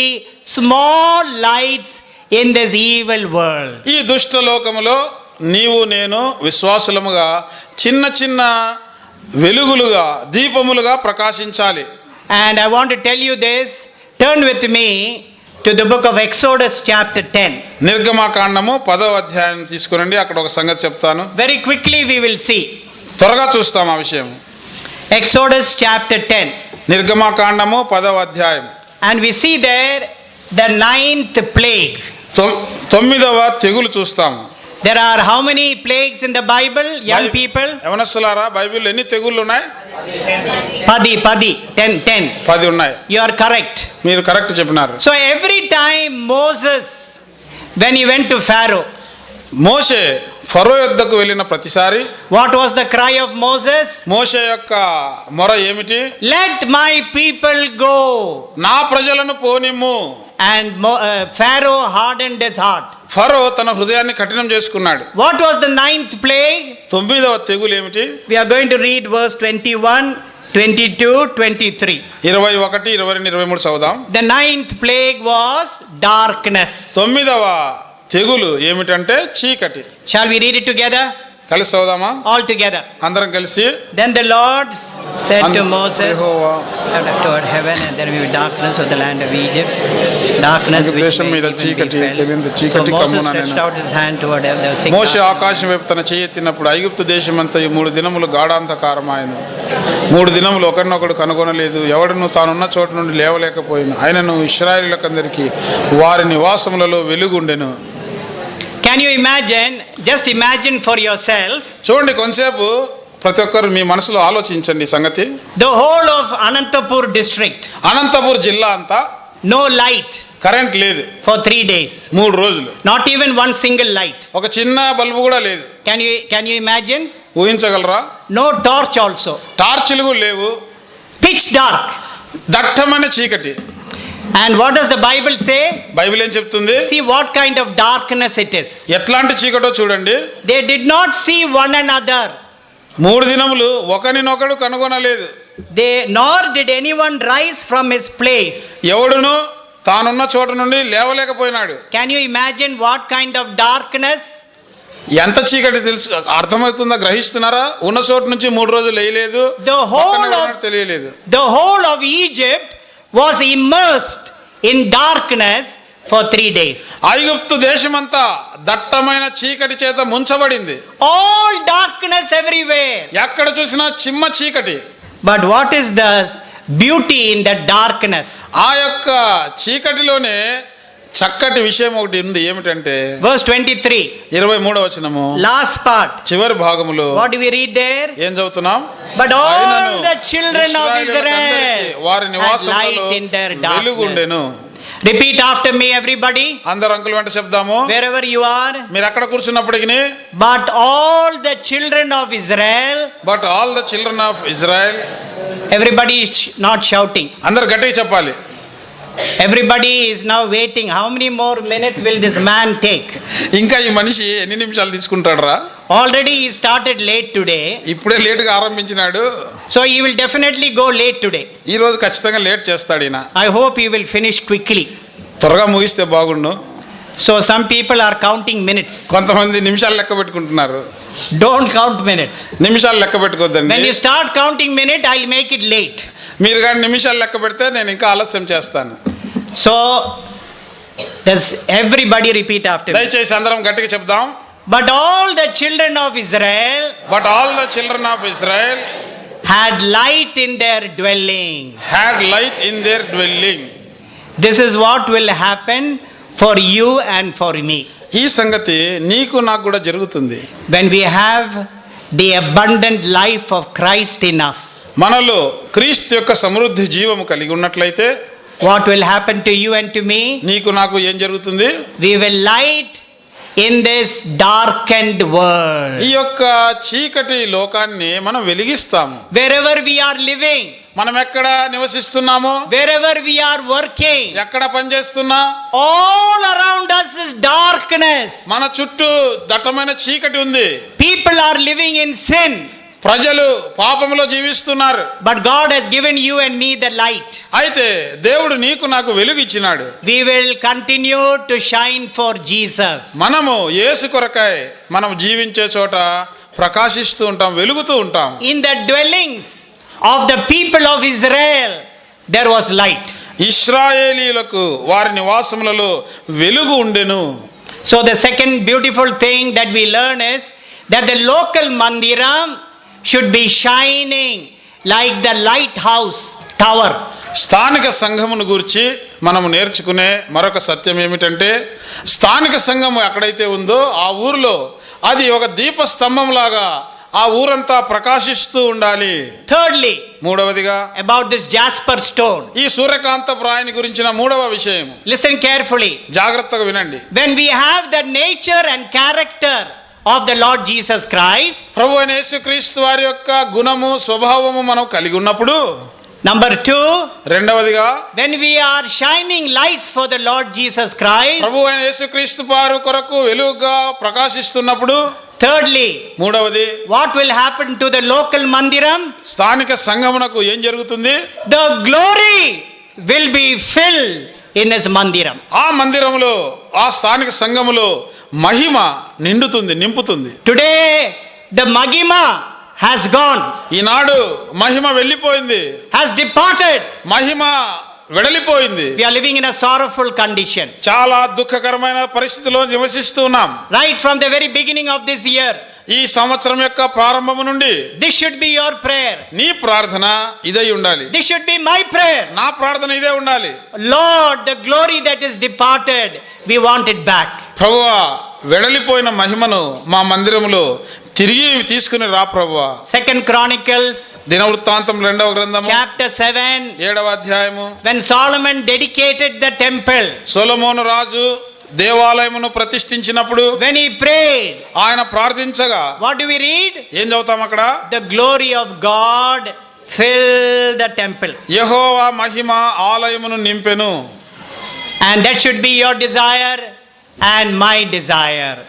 small lights in this evil world. ఈ దుష్ట లోకములో నీవు నేను విశ్వాసులముగా చిన్న చిన్న వెలుగులుగా దీపములుగా ప్రకాశించాలి. And I want to tell you this. Turn with me to the book of Exodus chapter 10. నిర్గమకాండము 10వ అధ్యాయం తీసుకురండి. అక్కడ ఒక సంగతి చెప్తాను. Very quickly we will see. త్వరగా చూస్తాం ఆ విషయం. Exodus chapter 10. నిర్గమకాండము 10వ అధ్యాయం. And we see there the 9th plague. 9వ తెగులు చూస్తాం. There are how many plagues in the Bible, young people? యవనస్తులారా, బైబిల్లో ఎన్ని తెగుళ్ళు ఉన్నాయి? 10 ఉన్నాయి. You are correct. మీరు కరెక్ట్ చెప్పినారు. So every time Moses, when he went to Pharaoh, మోషే ఫరో యొద్దకు వెళ్ళిన ప్రతిసారి what was the cry of Moses? మోషే యొక్క మొర ఏమిటి? Let my people go. నా ప్రజలను పోనిమ్ము. And Pharaoh hardened his heart. ఫరో తన హృదయాన్ని కఠినం చేసుకున్నాడు. What was the 9th plague? 9వ తెగులు ఏమిటి? We are going to read verse 21, 22, 23. 21, 22, 23 చదువుదాం. The 9th plague was darkness. 9వ తెగులు ఏమిటంటే చీకటి. Shall we read it together? కలిసి చదువుదామా? All together. అందరం కలిసి. Then the Lord said to Moses, Jehovah "Look toward heaven, and there will be darkness of the land of Egypt, darkness which దేశం may మీద even చీకటి, be felt." తెలియని So చీకటి Moses కమ్మున stretched నేను. out his hand toward heaven. There was thick Moshe darkness. ఆకాశం వైపు తన చేయెత్తినప్పుడు ఐగుప్తు దేశమంతయు 3 దినములు గాఢాంధకారమాయెను. 3 దినములు ఒకరినొకడు కనుగొనలేదు, ఎవడును తానున్న చోటు నుండి లేవలేకపోయిన. ఆయనను ఇశ్రాయేలీయులకందరికీ వారి నివాసములలో వెలుగుండెను. Can you imagine? Just imagine for yourself. చూడండి, కొంతసేపు ప్రతి ఒక్కరు మీ మనసులో ఆలోచించండి ఈ సంగతి. The whole of Anantapur district, Anantapur జిల్లా అంతా no light కరెంట్ లేదు for 3 days. 3 రోజులు. Not even one single light. ఒక చిన్న బల్బు కూడా లేదు. Can you imagine? ఊహించగలరా? No torch also. టార్చులు కూడా లేవు. Pitch dark. దట్టమైన చీకటి. And what does the Bible say? Bible ఏం చెప్తుంది? See what kind of darkness it is. ఎట్లాంటి చీకటో చూడండి. They did not see one another. 3 దినములు ఒకరినొకడు కనుగొనలేదు. Nor did anyone rise from his place. ఎవడును తానున్న చోట నుండి లేవలేకపోయినాడు. Can you imagine what kind of darkness? ఎంత చీకటి తెలుసు, అర్థమవుతుందా? గ్రహిస్తున్నారా? ఉన్న చోటు నుంచి 3 రోజులు లేయలేదు, తెలియలేదు. The whole of Egypt was immersed in darkness for 3 days. ఐగుప్తు దేశమంతా దట్టమైన చీకటి చేత ముంచబడింది. All darkness everywhere. ఎక్కడ చూసినా చిమ్మ చీకటి. But what is the beauty in that darkness? ఆ యొక్క చీకటిలోనే చక్కటి విషయం ఒకటి ఉంది. ఏమిటంటే verse 23, 23వ వచనము, last part, చివరి భాగములో what do we read there? ఏం చదువుతున్నాం? But all the children of Israel వారి had నివాసములలో light in their వెలుగుండెను. darkness. Repeat after me, everybody. అందరు అంకుల్ వెంట చెప్దాము. Wherever you are. మీరు అక్కడ కూర్చున్నప్పటికీ. But all the children of Israel. But all the children of Israel. Everybody is not shouting. అందరు గట్టిగా చెప్పాలి. Everybody is now waiting. How many more minutes will this man take? ఇంకా ఈ మనిషి ఎన్ని నిమిషాలు తీసుకుంటాడురా? Already he started late today. ఇప్పుడే late గా ఆరంభించినాడు. So he will definitely go late today. ఈ రోజు ఖచ్చితంగా లేట్ చేస్తాడు ఈయన. I hope he will finish quickly. త్వరగా ముగిస్తే బాగుండు. So some people are counting minutes. కొంతమంది నిమిషాలు లెక్క పెట్టుకుంటున్నారు. Don't count minutes. నిమిషాలు లెక్క పెట్టుకోవద్దండి. When you start counting minutes, I'll make it late. మీరు కానీ నిమిషాలు లెక్క పెడితే నేను ఇంకా ఆలస్యం చేస్తాను. So does everybody repeat after me? దయచేసి అందరం గట్టిగా చెప్దాం. But all the children of Israel. But all the children of Israel had light in their dwelling. Had light in their dwelling. This is what will happen for you and for me. ఈ సంగతి నీకు నాకు కూడా జరుగుతుంది. When we have the abundant life of Christ in us. మనలో క్రీస్తు యొక్క సమృద్ధి జీవము కలిగి ఉన్నట్లయితే what will happen to you and to me? నీకు నాకు ఏం జరుగుతుంది? We will light in this darkened world. ఈ యొక్క చీకటి లోకాన్ని మనం వెలిగిస్తాము. Wherever we are living, మనం ఎక్కడ నివసిస్తున్నామో, wherever we are working, ఎక్కడ పనిచేస్తున్నా, all around us is darkness. మన చుట్టూ దట్టమైన చీకటి ఉంది. People are living in sin. ప్రజలు పాపములో జీవిస్తున్నారు. But God has given you and me the light. అయితే దేవుడు నీకు నాకు వెలుగు ఇచ్చినాడు. We will continue to shine for Jesus. మనము యేసు కొరకై మనం జీవించే చోట ప్రకాశిస్తూ ఉంటాం, వెలుగుతూ ఉంటాం. In the dwellings of the people of Israel, there was light. ఇశ్రాయేలీయులకు వారి నివాసములలో వెలుగు ఉండెను. So the second beautiful thing that we learn is that the local mandiram should be shining like the lighthouse tower. స్థానిక సంఘమును గురించి మనము నేర్చుకునే మరొక సత్యం ఏమిటంటే, స్థానిక సంఘము ఎక్కడైతే ఉందో ఆ ఊరిలో అది ఒక దీపస్తంభం లాగా ఆ ఊరంతా ప్రకాశిస్తూ ఉండాలి. Thirdly, మూడవదిగా about this jasper stone. ఈ సూర్యకాంతపు రాయిని గురించిన మూడవ విషయం, Listen carefully. జాగ్రత్తగా వినండి. When we have the nature and character of the Lord Jesus Christ, ప్రభు అయిన యేసుక్రీస్తు వారి యొక్క గుణము స్వభావము మనం కలిగి ఉన్నప్పుడు, number 2, రెండవదిగా when we are shining lights for the Lord Jesus Christ, ప్రభు అయిన యేసుక్రీస్తు వారి కొరకు వెలుగుగా ప్రకాశిస్తున్నప్పుడు, thirdly, మూడవది what will happen to the local mandiram? స్థానిక సంఘమునకు ఏం జరుగుతుంది? The glory will be filled in his mandiram. ఆ మందిరములో, ఆ స్థానిక సంఘములో మహిమ నిండుతుంది, నింపుతుంది. Today the Mahima has gone, ఈనాడు మహిమ వెళ్ళిపోయింది, has departed. Mahima వెడలిపోయింది. We are living in a sorrowful condition. చాలా దుఃఖకరమైన పరిస్థితిలో నివసిస్తూ ఉన్నాం. Right from the very beginning of this year, ఈ సంవత్సరం యొక్క ప్రారంభము నుండి this should be your prayer. నీ ప్రార్థన ఇదే ఉండాలి. This should be my prayer. నా ప్రార్థన ఇదే ఉండాలి. Lord, the glory that is departed, we want it back. ప్రభువా, వెడలిపోయిన మహిమను మా మందిరములో తిరిగి తీసుకుని రా ప్రభువా. 2 Chronicles దినవృత్తాంతం 2వ గ్రంథము chapter 7, 7వ అధ్యాయము. when Solomon dedicated the temple, Solomon Raju దేవాలయమును ప్రతిష్ఠించినప్పుడు, when he prayed, ఆయన ప్రార్థించగా what do we read? ఏం చదువుతాం అక్కడ? The glory of God filled the temple. Jehovah Mahima ఆలయమును నింపెను. And that should be your desire and my desire.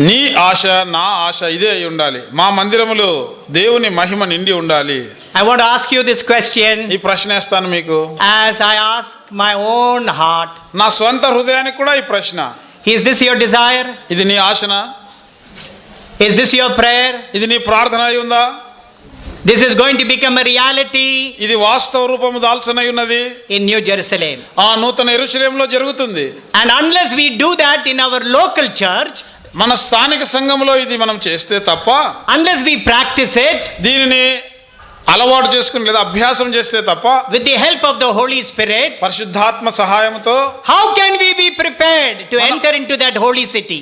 నీ ఆశ నా ఆశ ఇదే అయి ఉండాలి. మా మందిరములో దేవుని మహిమ నిండి ఉండాలి. I want to ask you this question ఈ ప్రశ్న వేస్తాను మీకు. as I ask my own heart. నా స్వంత హృదయానికి కూడా ఈ ప్రశ్న. Is this your desire? ఇది నీ ఆశనా? Is this your prayer? ఇది నీ ప్రార్థన అయి ఉందా? This is going to become a reality ఇది వాస్తవ రూపము దాల్చనై ఉన్నది. in New Jerusalem. ఆ నూతన యెరూషలేములో జరుగుతుంది. And unless we do that in our local church, మన స్థానిక సంఘములో ఇది మనం చేస్తే తప్ప, unless we practice it దీనిని అలవాటు చేసుకుని లేదా అభ్యాసం చేస్తే తప్ప, with the help of the Holy Spirit, పరిశుద్ధాత్మ సహాయంతో how can we be prepared to enter into that holy city?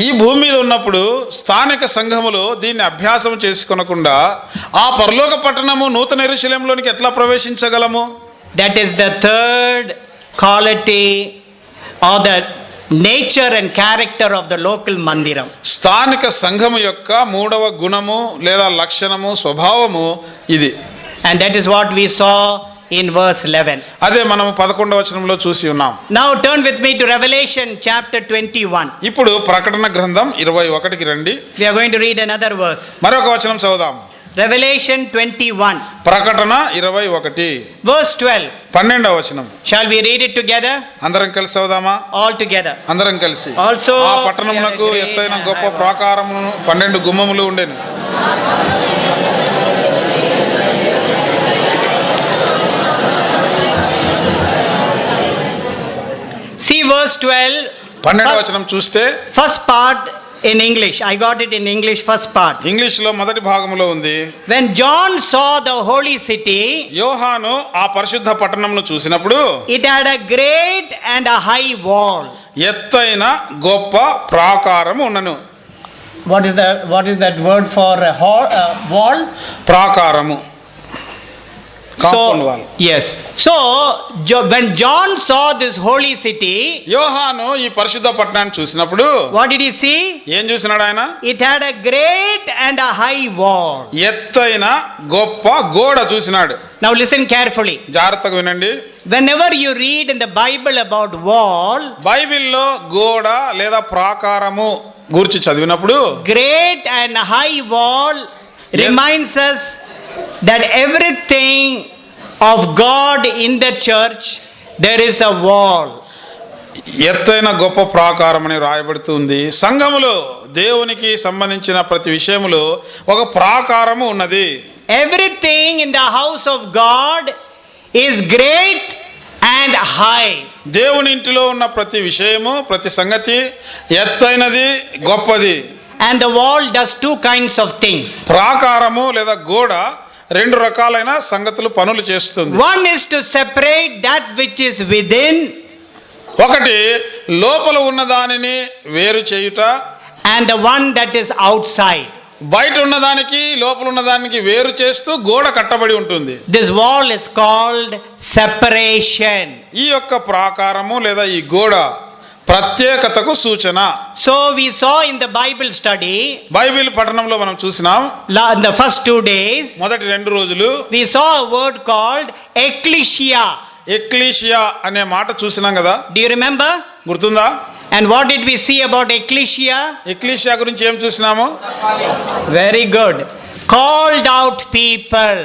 ఈ భూమి మీద ఉన్నప్పుడు స్థానిక సంఘములో దీన్ని అభ్యాసం చేసుకొనకుండా ఆ పరలోక పట్టణము నూతన యెరూషలేములోనికి ఎట్లా ప్రవేశించగలము? That is the third quality or the nature and character of the local mandiram. స్థానిక సంఘము యొక్క మూడవ గుణము లేదా లక్షణము, స్వభావము ఇది. And that is what we saw in verse 11. అదే మనము 11వ వచనంలో చూసి ఉన్నాం. Now turn with me to Revelation chapter 21. ఇప్పుడు ప్రకటన గ్రంథం 21కి రండి. We are going to read another verse. మరొక వచనం చదువుదాం. Revelation 21, ప్రకటన 21 verse 12. 12వ వచనం. Shall we read it together? అందరం కలిసి చదువుదామా? All together. అందరం కలిసి. Also, ఆ పట్టణమునకు ఎత్తైన గొప్ప ప్రాకారమును 12 గుమ్మములు ఉండెను. see verse 12. 12వ వచనం చూస్తే First part in English. I got it in English, first part. ఇంగ్లీష్లో మొదటి భాగంలో ఉంది. When John saw the holy city, యోహాను ఆ పరిశుద్ధ పట్టణమును చూసినప్పుడు it had a great and a high wall. ఎత్తైన గొప్ప ప్రాకారము ఉన్నను. What is that word for a wall? ప్రాకారము. Compound wall. Yes. So, when John saw this holy city, యోహాను ఈ పరిశుద్ధ పట్టణాన్ని చూసినప్పుడు what did he see? ఏం చూసినాడు ఆయన? It had a great and a high wall. ఎత్తైన గొప్ప గోడ చూసినాడు. Now listen carefully. జాగ్రత్తగా వినండి. Whenever you read in the Bible about wall, బైబిల్లో గోడ లేదా ప్రాకారము గురించి చదివినప్పుడు great and high wall reminds us that everything of God in the church, there is a wall. ఎత్తైన గొప్ప ప్రాకారం అని రాయబడుతుంది. సంఘములో దేవునికి సంబంధించిన ప్రతి విషయములో ఒక ప్రాకారము ఉన్నది. Everything in the house of God is great and high. దేవుని ఇంటిలో ఉన్న ప్రతి విషయము ప్రతి సంగతి ఎత్తైనది గొప్పది. And the wall does two kinds of things. ప్రాకారము లేదా గోడ రెండు రకాలైన సంగతులు పనులు చేస్తుంది. One is to separate that which is within, ఒకటి లోపల ఉన్న దానిని వేరు చేయుట, and the one that is outside. బయట ఉన్నదానికి లోపల ఉన్నదానికి వేరు చేస్తూ గోడ కట్టబడి ఉంటుంది. This wall is called separation. ఈ యొక్క ప్రాకారము లేదా ఈ గోడ ప్రత్యేకతకు సూచన. So we saw in the Bible study, Bible పఠనంలో మనం చూసినాం in the first 2 days, మొదటి 2 రోజులు we saw a word called ecclesia. Ecclesia అనే మాట చూసినాం కదా, Do you remember? గుర్తుందా? And what did we see about ecclesia? Ecclesia గురించి ఏం చూసినాము? Very good. Called out people.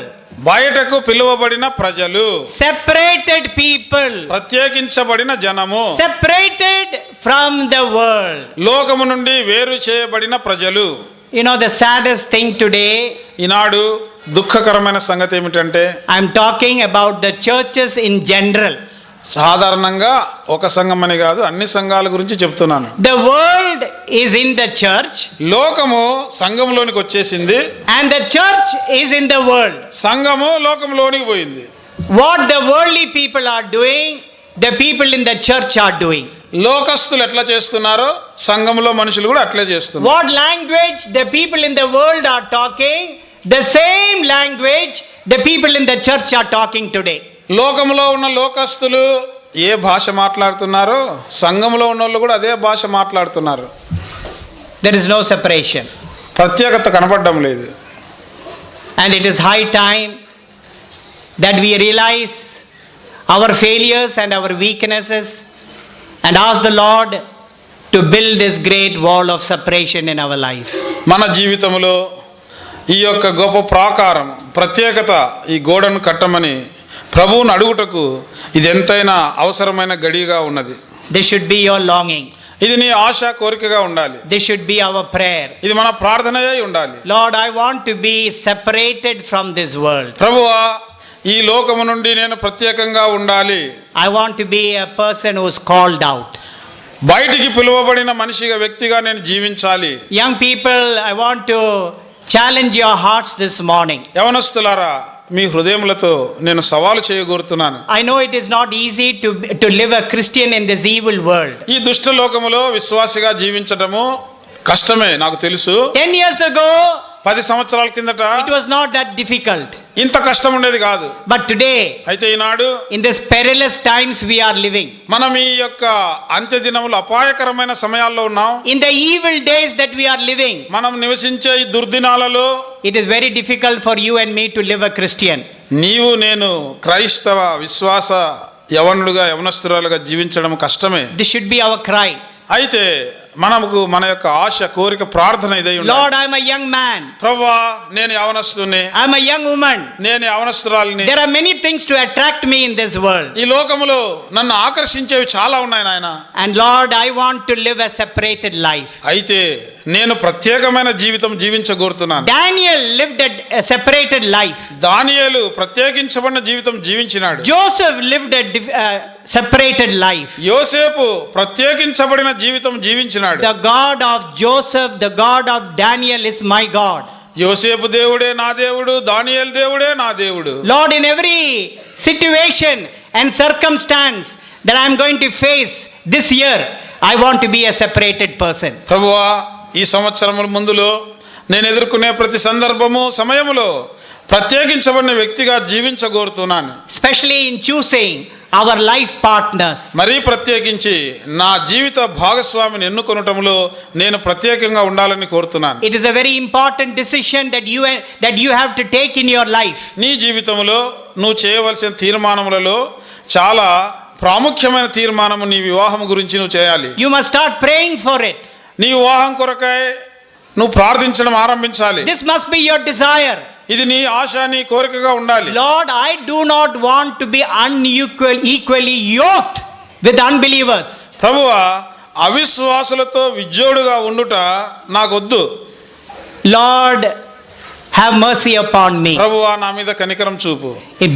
బయటకు పిలువబడిన ప్రజలు, Separated people. ప్రత్యేకించబడిన జనము, Separated from the world. లోకము నుండి వేరు చేయబడిన ప్రజలు. You know the saddest thing today, ఈనాడు దుఃఖకరమైన సంగతి ఏమిటంటే I'm talking about the churches in general. సాధారణంగా ఒక సంఘం అని కాదు, అన్ని సంఘాల గురించి చెప్తున్నాను. The world is in the church లోకము సంఘంలోనికి వచ్చేసింది, and the church is in the world. సంఘము లోకంలోనికి పోయింది. What the worldly people are doing, the people in the church are doing. లోకస్తులు ఎట్లా చేస్తున్నారో సంఘంలో మనుషులు కూడా అట్లే చేస్తున్నారు. What language the people in the world are talking, the same language the people in the church are talking today. లోకంలో ఉన్న లోకస్తులు ఏ భాష మాట్లాడుతున్నారో సంఘంలో ఉన్న వాళ్ళు కూడా అదే భాష మాట్లాడుతున్నారు. There is no separation. ప్రత్యేకత కనపడడం లేదు. And it is high time that we realize our failures and our weaknesses and ask the Lord to build this great wall of separation in our life. మన జీవితంలో ఈ యొక్క గొప్ప ప్రాకారం ప్రత్యేకత ఈ గోడను కట్టమని ప్రభువును అడుగుటకు ఇది ఎంతైనా అవసరమైన గడిగా ఉన్నది. This should be your longing. ఇది నీ ఆశ కోరికగా ఉండాలి. This should be our prayer. ఇది మన ప్రార్థనయే ఉండాలి. Lord, I want to be separated from this world. ప్రభువా, ఈ లోకము నుండి నేను ప్రత్యేకంగా ఉండాలి. I want to be a person who is called out. బయటికి పిలువబడిన మనిషిగా వ్యక్తిగా నేను జీవించాలి. Young people, I want to challenge your hearts this morning. యవనస్తులారా, మీ హృదయములతో నేను సవాలు చేయగోరుతున్నాను. I know it is not easy to live a Christian in this evil world. ఈ దుష్ట లోకములో విశ్వాసిగా జీవించడము కష్టమే, నాకు తెలుసు. 10 years ago, 10 సంవత్సరాల కిందట it was not that difficult. ఇంత కష్టం ఉండేది కాదు. But today, అయితే ఈనాడు in this perilous times we are living, మనం ఈ యొక్క అంత్య దినములు అపాయకరమైన సమయాల్లో ఉన్నాం. in the evil days that we are living, మనం నివసించే ఈ దుర్దినాలలో it is very difficult for you and me to live a Christian. నీవు నేను క్రైస్తవ విశ్వాస యవనులుగా యవనస్తురాలుగా జీవించడం కష్టమే. This should be our cry. అయితే మనకు మన యొక్క ఆశ కోరిక ప్రార్థన ఇదై ఉండాలి. Lord, I am a young man. ప్రభువా, నేను యవనస్తుని, I am a young woman. నేను యవనస్తురాలిని. There are many things to attract me in this world. ఈ లోకములో నన్ను ఆకర్షించేవి చాలా ఉన్నాయి నాయన. And Lord, I want to live a separated life. అయితే నేను ప్రత్యేకమైన జీవితం జీవించగోరుతున్నాను. Daniel lived a separated life. దానియేలు ప్రత్యేకించబడిన జీవితం జీవించినాడు. Joseph lived a separated life. యోసేపు ప్రత్యేకించబడిన జీవితం జీవించినాడు. The God of Joseph, the God of Daniel is my God. యోసేపు దేవుడే నా దేవుడు, దానియేలు దేవుడే నా దేవుడు. Lord, in every situation and circumstance that I am going to face this year, I want to be a separated person. ప్రభువా, ఈ సంవత్సరముల ముందులో నేను ఎదుర్కొనే ప్రతి సందర్భము సమయములో ప్రత్యేకించబడిన వ్యక్తిగా జీవించగోరుతున్నాను. especially in choosing our life partners. మరీ ప్రత్యేకించి నా జీవిత భాగస్వామిని ఎన్నుకొనటంలో నేను ప్రత్యేకంగా ఉండాలని కోరుతున్నాను. It is a very important decision that you have to take in your life. నీ జీవితంలో నువ్వు చేయవలసిన తీర్మానములలో చాలా ప్రాముఖ్యమైన తీర్మానము నీ వివాహం గురించి నువ్వు చేయాలి. You must start praying for it. నీ వివాహం కొరకై నువ్వు ప్రార్థించడం ఆరంభించాలి. This must be your desire. ఇది నీ ఆశ, నీ కోరికగా ఉండాలి. Lord, I do not want to be equally yoked with unbelievers. ప్రభువా, అవిశ్వాసులతో విజ్జోడుగా ఉండుట నాకొద్దు. Lord, have mercy upon me. ప్రభువా, నా మీద కనికరం చూపు.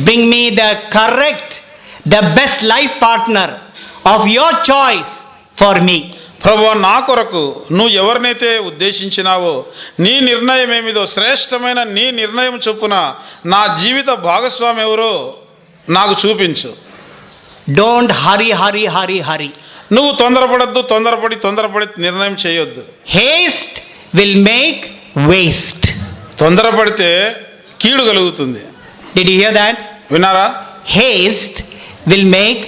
Bring me the best life partner of your choice for me. ప్రభువా, నా కొరకు నువ్వు ఎవరినైతే ఉద్దేశించినావో నీ నిర్ణయం ఏమిదో శ్రేష్టమైన నీ నిర్ణయం చొప్పున నా జీవిత భాగస్వామి ఎవరో నాకు చూపించు. Don't hurry. నువ్వు తొందరపడి నిర్ణయం చేయొద్దు. Haste will make waste. తొందరపడితే కీడు కలుగుతుంది. Did you hear that? విన్నారా? Haste will make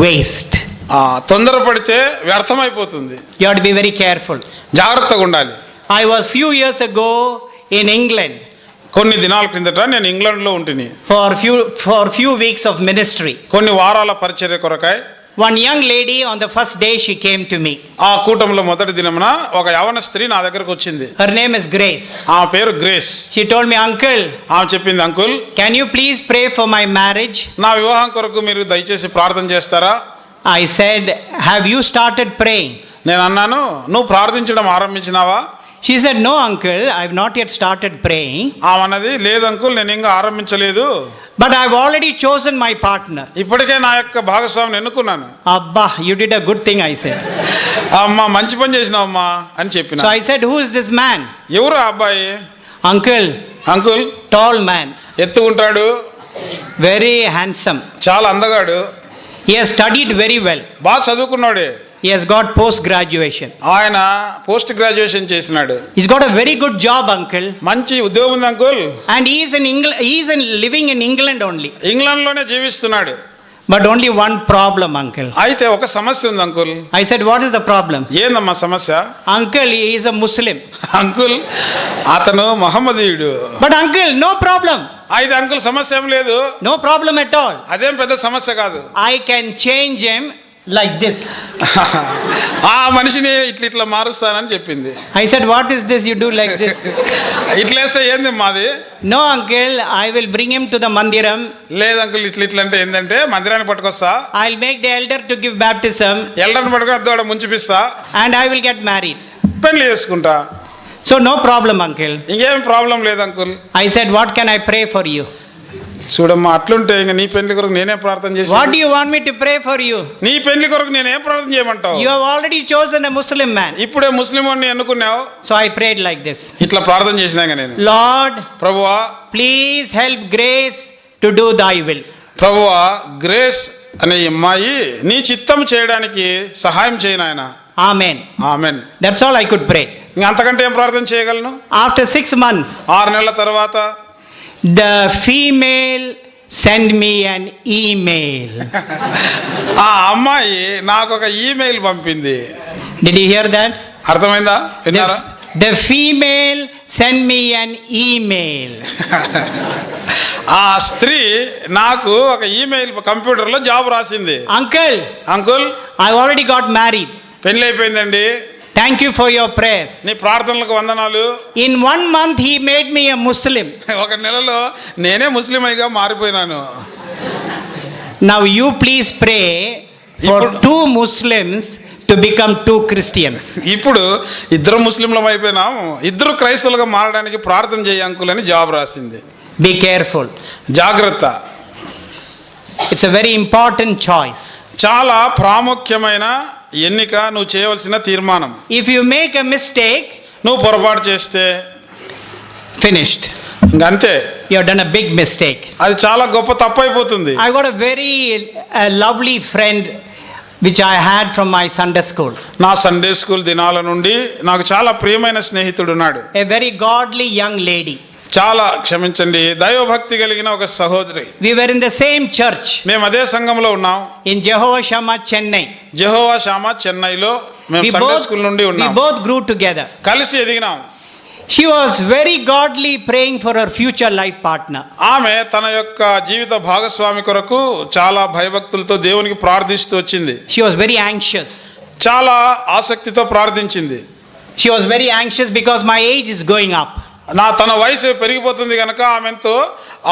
waste. తొందరపడితే వ్యర్థమైపోతుంది. You have to be very careful. జాగ్రత్తగా ఉండాలి. I was few years ago in England. కొన్ని దినాల క్రిందట నేను ఇంగ్లాండ్లో ఉంటిని. For few weeks of ministry. కొన్ని వారాల పరిచర్య కొరకై. One young lady on the first day she came to me. ఆ కూటంలో మొదటి దినమున ఒక యవన స్త్రీ నా దగ్గరకు వచ్చింది. Her name is Grace. ఆమె పేరు grace. She told me, uncle. ఆమె చెప్పింది, uncle, can you please pray for my marriage? నా వివాహం కొరకు మీరు దయచేసి ప్రార్థన చేస్తారా? I said, have you started praying? నేను అన్నాను, నువ్వు ప్రార్థించడం ఆరంభించినావా? She said, no uncle, I have not yet started praying. ఆమె అన్నది, లేదు అంకుల్, నేను ఇంకా ఆరంభించలేదు. But I have already chosen my partner. ఇప్పటికే నా యొక్క భాగస్వామిని ఎన్నుకున్నాను. Abba, you did a good thing, I said. అమ్మా, మంచి పని చేసినావమ్మా అని చెప్పిన. So I said, who is this man? ఎవరు ఆ అబ్బాయి? Uncle. Uncle, Tall man. ఎత్తుకుంటాడు, very handsome. చాలా అందగాడు. He has studied very well. బాగా చదువుకున్నాడే. He has got post graduation. ఆయన పోస్ట్ గ్రాడ్యుయేషన్ చేసినాడు. He's got a very good job, uncle. మంచి ఉద్యోగం ఉంది uncle. And he is living in England only. ఇంగ్లాండ్లోనే జీవిస్తున్నాడు. But only one problem, uncle. అయితే ఒక సమస్య ఉంది uncle. I said, what is the problem? ఏందమ్మా సమస్య? Uncle, he is a Muslim. Uncle, అతను మహమ్మదీయుడు. But uncle, no problem. అయితే అంకుల్, సమస్య ఏం లేదు. No problem at all. అదేం పెద్ద సమస్య కాదు. I can change him like this. ఆ మనిషిని ఇట్లా మారుస్తానని చెప్పింది. I said, what is this you do like this? ఇట్లేస్తే ఏంది మాది? No uncle, I will bring him to the mandiram. లేదు అంకుల్, ఇట్లా అంటే ఏంటంటే మందిరాన్ని పట్టుకొస్తా. I'll make the elder to give baptism. ఎల్డర్ని పట్టుకొని అద్దోడ ముంచిపిస్తా. And I will get married. పెళ్లి చేసుకుంటా. So no problem, uncle. ఇంకేం ప్రాబ్లం లేదు uncle. I said, what can I pray for you? చూడమ్మా, అట్లుంటే ఇంక నీ పెళ్లి కొరకు నేనే ప్రార్థన చేసి. What do you want me to pray for you? నీ పెళ్లి కొరకు నేనేం ప్రార్థన చేయమంటావు? You have already chosen a Muslim man. ఇప్పుడే ముస్లిం వాడిని ఎన్నుకున్నావు. So I prayed like this. ఇట్లా ప్రార్థన చేసినాక నేను, Lord, ప్రభువా, please help Grace to do thy will. ప్రభువా, గ్రేస్ అనే అమ్మాయి నీ చిత్తం చేయడానికి సహాయం చేయి నాయనా. Amen. Amen. That's all I could pray. ఇంక అంతకంటే ఏం ప్రార్థన చేయగలను? After 6 months, 6 నెలల తర్వాత the female sent me an email. ఆ అమ్మాయి నాకు ఒక ఈమెయిల్ పంపింది. Did you hear that? అర్థమైందా? విన్నారా? The female sent me an email. ఆ స్త్రీ నాకు ఒక ఈమెయిల్ కంప్యూటర్లో జాబ్ రాసింది. Uncle, uncle, I've already got married. పెళ్లి అయిపోయిందండి. Thank you for your prayers. నీ ప్రార్థనలకు వందనాలు. In 1 month he made me a Muslim. ఒక నెలలో నేనే ముస్లింగా మారిపోయినాను. Now you please pray for 2 Muslims to become 2 Christians. ఇప్పుడు 2 ముస్లింలం అయిపోయినాం, 2 క్రైస్తవులుగా మారడానికి ప్రార్థన చేయి అంకుల్ అని జాబ్ రాసింది. Be careful. జాగ్రత్త. It's a very important choice. చాలా ప్రాముఖ్యమైన ఎన్నిక, నువ్వు చేయవలసిన తీర్మానం. If you make a mistake, నువ్వు పొరపాటు చేస్తే finished. ఇంకంతే. You have done a big mistake. అది చాలా గొప్ప తప్పు అయిపోతుంది. I got a very lovely friend which I had from my Sunday school. నా సండే స్కూల్ దినాల నుండి నాకు చాలా ప్రియమైన స్నేహితుడు ఉన్నాడు. A very godly young lady. చాలా క్షమించండి, దైవభక్తి కలిగిన ఒక సహోదరి. We were in the same church మేము అదే సంఘంలో ఉన్నాం. in Jehovah Shammah, Chennai. Jehovah Shama చెన్నైలో మేము సండే స్కూల్ నుండి we ఉన్నాం. both grew together. కలిసి ఎదిగినాం. She was very godly, praying for her future life partner. ఆమె తన యొక్క జీవిత భాగస్వామి కొరకు చాలా భయభక్తులతో దేవునికి ప్రార్థిస్తూ వచ్చింది. She was very anxious. చాలా ఆసక్తితో ప్రార్థించింది. She was very anxious because my age is going up. తన వయసు పెరిగిపోతుంది కనుక ఆమె ఎంతో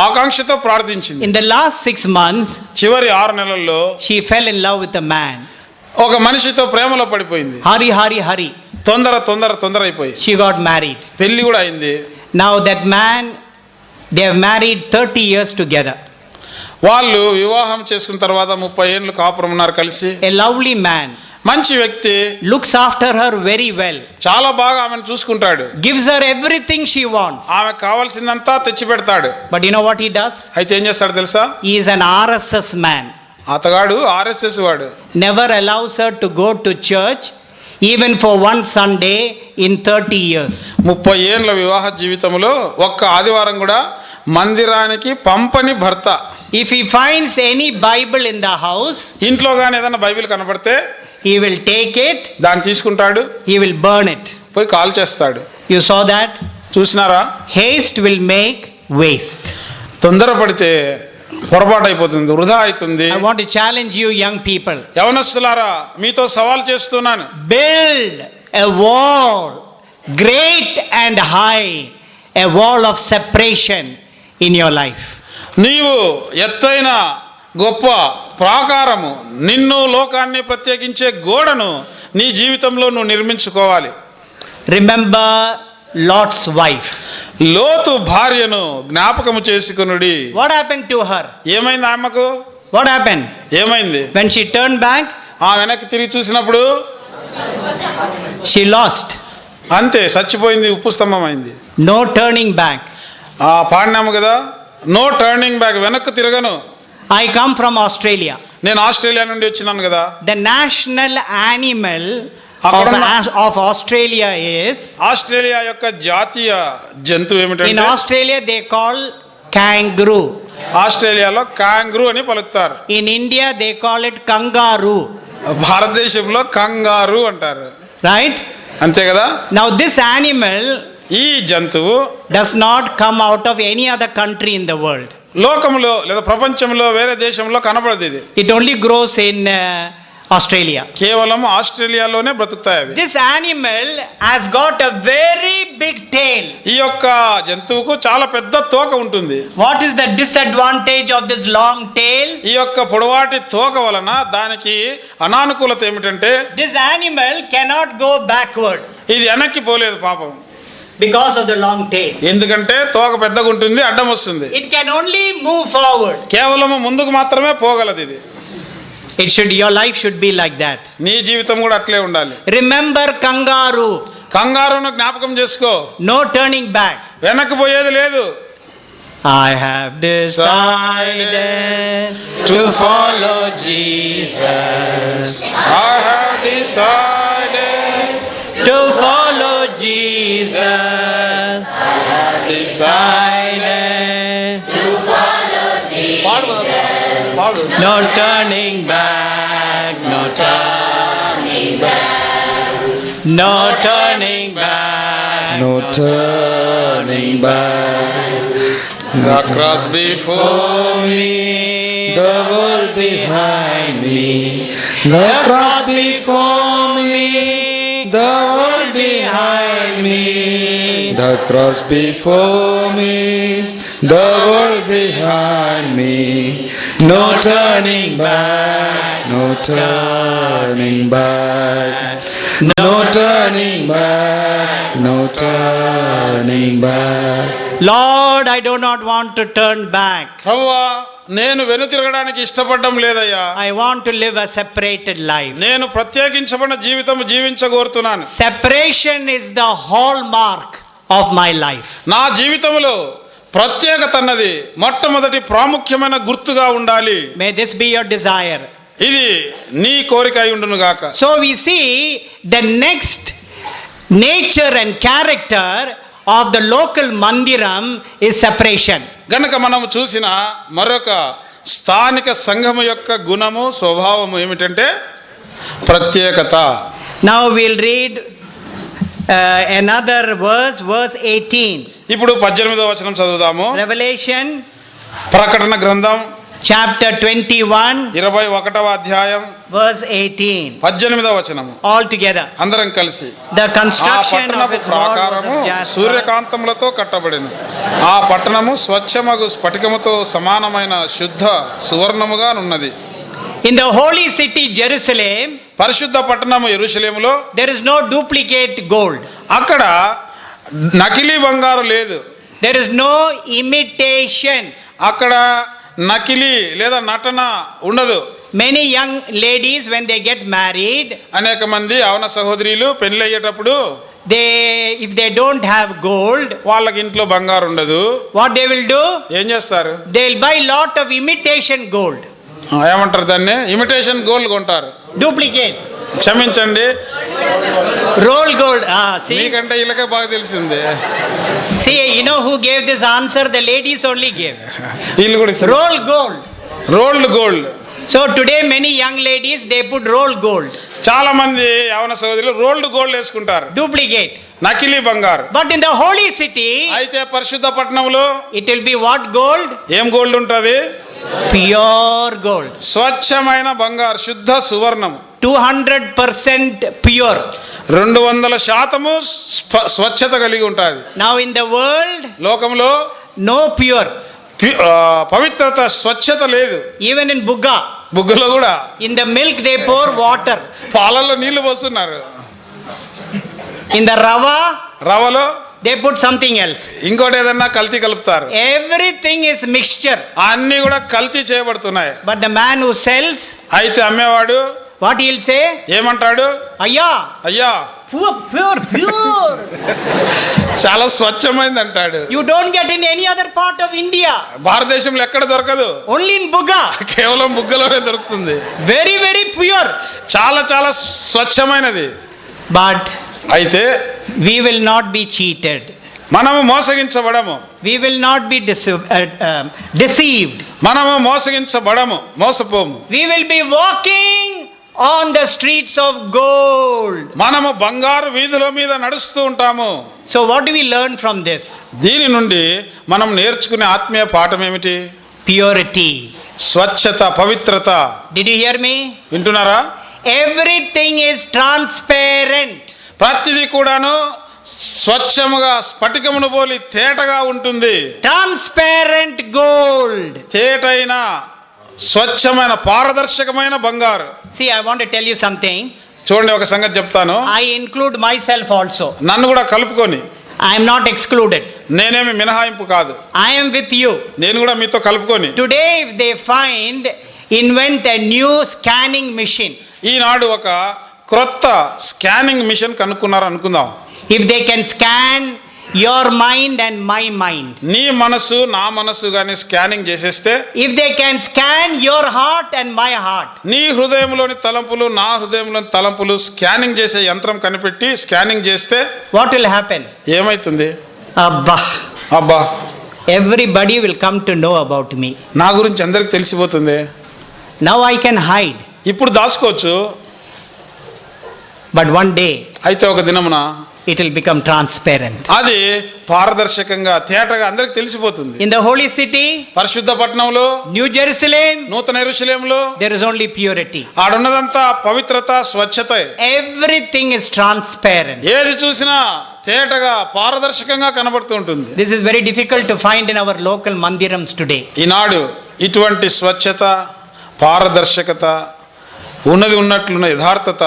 ఆకాంక్షతో ప్రార్థించింది. In the last 6 months, చివరి 6 నెలల్లో she fell in love with a man. ఒక మనిషితో ప్రేమలో పడిపోయింది. Hurry. తొందర అయిపోయి She got married. పెళ్లి కూడా అయింది. Now that man, they have married 30 years together. వాళ్ళు వివాహం చేసుకున్న తర్వాత 30 ఏళ్ళు కాపురం ఉన్నారు కలిసి. A lovely man. మంచి వ్యక్తి. Looks after her very well. చాలా బాగా ఆమెను చూసుకుంటాడు. Gives her everything she wants. ఆమెకు కావాల్సిందంతా తెచ్చి పెడతాడు. But you know what he does? అయితే ఏం చేస్తాడు తెలుసా? He is an RSS man. అతగాడు RSS వాడు. Never allows her to go to church even for one Sunday in 30 years. 30 ఏళ్ల వివాహ జీవితంలో ఒక్క ఆదివారం కూడా మందిరానికి పంపని భర్త. If he finds any Bible in the house, ఇంట్లో గాని ఏదైనా బైబిల్ కనబడితే he will take it, దాన్ని తీసుకుంటాడు, he will burn it. పోయి కాల్ చేస్తాడు. You saw that? చూసినారా? Haste will make waste. తొందరపడితే పొరపాటు అయిపోతుంది, వృధా అవుతుంది. I want to challenge you young people. యవనస్తులారా, మీతో సవాల్ చేస్తున్నాను. Build a wall, great and high, a wall of separation in your life. నీవు ఎత్తైన గొప్ప ప్రాకారము, నిన్ను లోకాన్ని ప్రత్యేకించే గోడను నీ జీవితంలో నువ్వు నిర్మించుకోవాలి. Remember Lot's wife. లోతు భార్యను జ్ఞాపకము చేసుకొనుడి. What happened to her? ఏమైంది ఆమెకు? What happened? ఏమైంది? When she turned back, ఆ వెనక్కి తిరిగి చూసినప్పుడు she lost. అంతే, చచ్చిపోయింది, ఉప్పు స్తంభం అయింది. No turning back. పాడినాము కదా, నో టర్నింగ్ బ్యాక్, వెనక్కు తిరగను. I come from Australia. నేను ఆస్ట్రేలియా నుండి వచ్చినాను కదా. The national animal అక్కడ of Australia is, ఆస్ట్రేలియా యొక్క జాతీయ జంతువు in ఏమిటంటే Australia they call kangaroo. ఆస్ట్రేలియాలో కాంగ్రూ అని పలుకుతారు. In India they call it kangaroo. భారతదేశంలో కంగారు అంటారు. Right? అంతే కదా. Now this animal ఈ జంతువు does not come out of any other country in the world. లోకంలో లేదా ప్రపంచంలో వేరే దేశంలో కనబడదు. ఇది It only grows in Australia. కేవలం ఆస్ట్రేలియాలోనే బ్రతుకుతాయి అవి. This animal has got a very big tail. ఈ యొక్క జంతువుకు చాలా పెద్ద తోక ఉంటుంది. What is the disadvantage of this long tail? ఈ యొక్క పొడవాటి తోక వలన దానికి అనానుకూలత ఏమిటంటే This animal cannot go backward ఇది వెనక్కి పోలేదు పాపం. because of the long tail. ఎందుకంటే తోక పెద్దగా ఉంటుంది, అడ్డం వస్తుంది. It can only move forward. కేవలం ముందుకు మాత్రమే పోగలదు ఇది. Your life should be like that. నీ జీవితం కూడా అట్లే ఉండాలి. Remember kangaroo. కంగారును జ్ఞాపకం చేసుకో. No turning back. వెనక్కి పోయేది లేదు. I have decided to follow Jesus. I have decided To follow Jesus. I have Decided to follow Jesus. పాడు. no turning back, no turning back, no turning back, No turning back. The cross before me, The world behind me. The cross before me. The world behind me. The cross before me. The world behind me. No turning back. No turning back. No turning back. No turning back. Lord, I do not want to turn back. ప్రభువా, నేను వెనుతిరగడానికి ఇష్టపడడం లేదయ్యా. I want to live a separated life. నేను ప్రత్యేకించబడిన జీవితం జీవించగోరుతున్నాను. Separation is the hallmark of my life. నా జీవితంలో ప్రత్యేకత అన్నది మొట్టమొదటి ప్రాముఖ్యమైన గుర్తుగా ఉండాలి. May this be your desire. ఇది నీ కోరిక అయి ఉండును గాక. So we see the next nature and character of the local mandiram is separation. గనుక మనము చూసిన మరొక స్థానిక సంఘము యొక్క గుణము స్వభావము ఏమిటంటే ప్రత్యేకత. Now we'll read another verse 18. ఇప్పుడు 18వ వచనం చదువుదాము. Revelation ప్రకటన గ్రంథం chapter 21 21వ అధ్యాయం verse 18. 18వ వచనము. All together. అందరం కలిసి. The ఆ construction of పట్టణపు its wall was ప్రాకారము of jasper. సూర్యకాంతములతో కట్టబడిన ఆ పట్టణము స్వచ్ఛమగు స్ఫటికముతో సమానమైన శుద్ధ సువర్ణముగా నున్నది. In the holy city Jerusalem, పరిశుద్ధ పట్టణము యెరూషలేములో there is no duplicate gold. అక్కడ నకిలీ బంగారు లేదు. There is no imitation. అక్కడ నకిలీ లేదా నటన ఉండదు. Many young ladies, when they get married, అనేక మంది అవన సహోదరులు పెళ్లి అయ్యేటప్పుడు if they don't have gold, వాళ్ళకి ఇంట్లో బంగారు ఉండదు. what they will do? ఏం చేస్తారు? They'll buy lot of imitation gold. ఏమంటారు దాన్ని? ఇమిటేషన్ గోల్డ్ కొంటారు. Duplicate. క్షమించండి, Roll gold. See, మీకంటే వీళ్ళకే బాగా తెలిసింది. see, you know who gave this answer? The ladies only gave. వీళ్ళు కూడా ఇస్తారు. Roll gold. Rolled gold. So today many young ladies, they put roll gold. చాలా మంది యవన సహోదరులు రోల్డ్ గోల్డ్ వేసుకుంటారు, Duplicate. నకిలీ బంగారు. But in the holy city, అయితే పరిశుద్ధ పట్టణంలో it will be what gold? ఏం గోల్డ్ ఉంటుంది? Pure gold. స్వచ్ఛమైన బంగారు, శుద్ధ సువర్ణం. 200% pure. 200% స్వచ్ఛత కలిగి ఉంటుంది. Now in the world, లోకంలో no pure. పవిత్రత, స్వచ్ఛత లేదు. Even in Bugga, బుగ్గలో కూడా in the milk they pour water. పాలల్లో నీళ్లు పోస్తున్నారు. In the rava, రవలో they put something else. ఇంకోటి ఏదన్నా కల్తీ కలుపుతారు. Everything is mixture. అన్ని కూడా కల్తీ చేయబడుతున్నాయి. But the man who sells, అయితే అమ్మేవాడు what he'll say? ఏమంటాడు? Ayya, అయ్యా pure. చాలా స్వచ్ఛమైంది అంటాడు. You don't get in any other part of India. భారతదేశంలో ఎక్కడ దొరకదు, Only in Bugga. కేవలం బుగ్గలోనే దొరుకుతుంది. Very, very pure. చాలా చాలా స్వచ్ఛమైనది. But అయితే we will not be cheated. మనము మోసగించబడము. We will not be deceived. మనము మోసగించబడము, మోసపోము. We will be walking on the streets of gold. మనము బంగారు వీధుల మీద నడుస్తూ ఉంటాము. So what do we learn from this? దీని నుండి మనం నేర్చుకునే ఆత్మీయ పాఠం ఏమిటి? Purity. స్వచ్ఛత, పవిత్రత. Did you hear me? వింటున్నారా? Everything is transparent. ప్రతిదీ కూడాను స్వచ్ఛముగా స్ఫటికమును పోలి తేటగా ఉంటుంది. Transparent gold. తేటైన స్వచ్ఛమైన పారదర్శకమైన బంగారు. See, I want to tell you something. చూడండి, ఒక సంగతి చెప్తాను. I include myself also. నన్ను కూడా కలుపుకొని. I am not excluded. నేనేమి మినహాయింపు కాదు. I am with you. నేను కూడా మీతో కలుపుకొని. Today if they invent a new scanning machine. ఈనాడు ఒక క్రొత్త స్కానింగ్ మిషన్ కనుక్కున్నారు అనుకుందాం. If they can scan your mind and my mind. నీ మనసు నా మనసు గాని స్కానింగ్ చేసేస్తే, If they can scan your heart and my heart. నీ హృదయంలోని తలంపులు నా హృదయంలోని తలంపులు స్కానింగ్ చేసే యంత్రం కనిపెట్టి స్కానింగ్ చేస్తే What will happen? ఏమైతుంది? Abba. అబ్బా, Everybody will come to know about me. నా గురించి అందరికి తెలిసిపోతుంది. Now I can hide. ఇప్పుడు దాచుకోవచ్చు, But one day అయితే ఒక దినమున it will become transparent. అది పారదర్శకంగా తేటగా అందరికి తెలిసిపోతుంది. In the holy city, పరిశుద్ధ పట్టణంలో, New Jerusalem, నూతన యెరూషలేములో there is only purity. ఆడున్నదంతా పవిత్రత, స్వచ్ఛత. Everything is transparent. ఏది చూసినా తేటగా పారదర్శకంగా కనబడుతూ ఉంటుంది. This is very difficult to find in our local mandirams today. ఈనాడు ఇటువంటి స్వచ్ఛత, పారదర్శకత, ఉన్నట్లున్న యథార్థత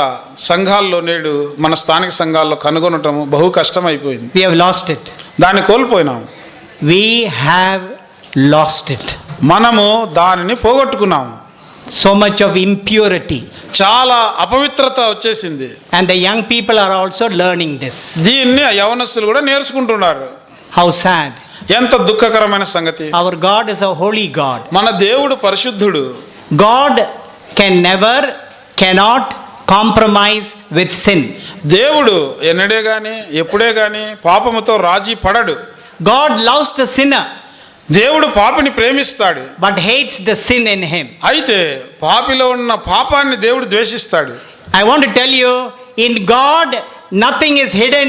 సంఘాల్లో నేడు మన స్థానిక సంఘాల్లో కనుగొనటం బహు కష్టమైపోయింది. We have lost it. దాన్ని కోల్పోయినాం. We have lost it. మనము దానిని పోగొట్టుకున్నాము. So much of impurity. చాలా అపవిత్రత వచ్చేసింది. And the young people are also learning this. దీన్ని యవనస్తులు కూడా నేర్చుకుంటున్నారు. How sad. ఎంత దుఃఖకరమైన సంగతి. Our God is a holy God. మన దేవుడు పరిశుద్ధుడు. God can never, cannot compromise with sin. దేవుడు ఎన్నడే గాని ఎప్పుడే గాని పాపముతో రాజీ పడడు. God loves the sinner దేవుడు పాపిని ప్రేమిస్తాడు, but hates the sin in him. అయితే పాపిలో ఉన్న పాపాన్ని దేవుడు ద్వేషిస్తాడు. I want to tell you, in God nothing is hidden,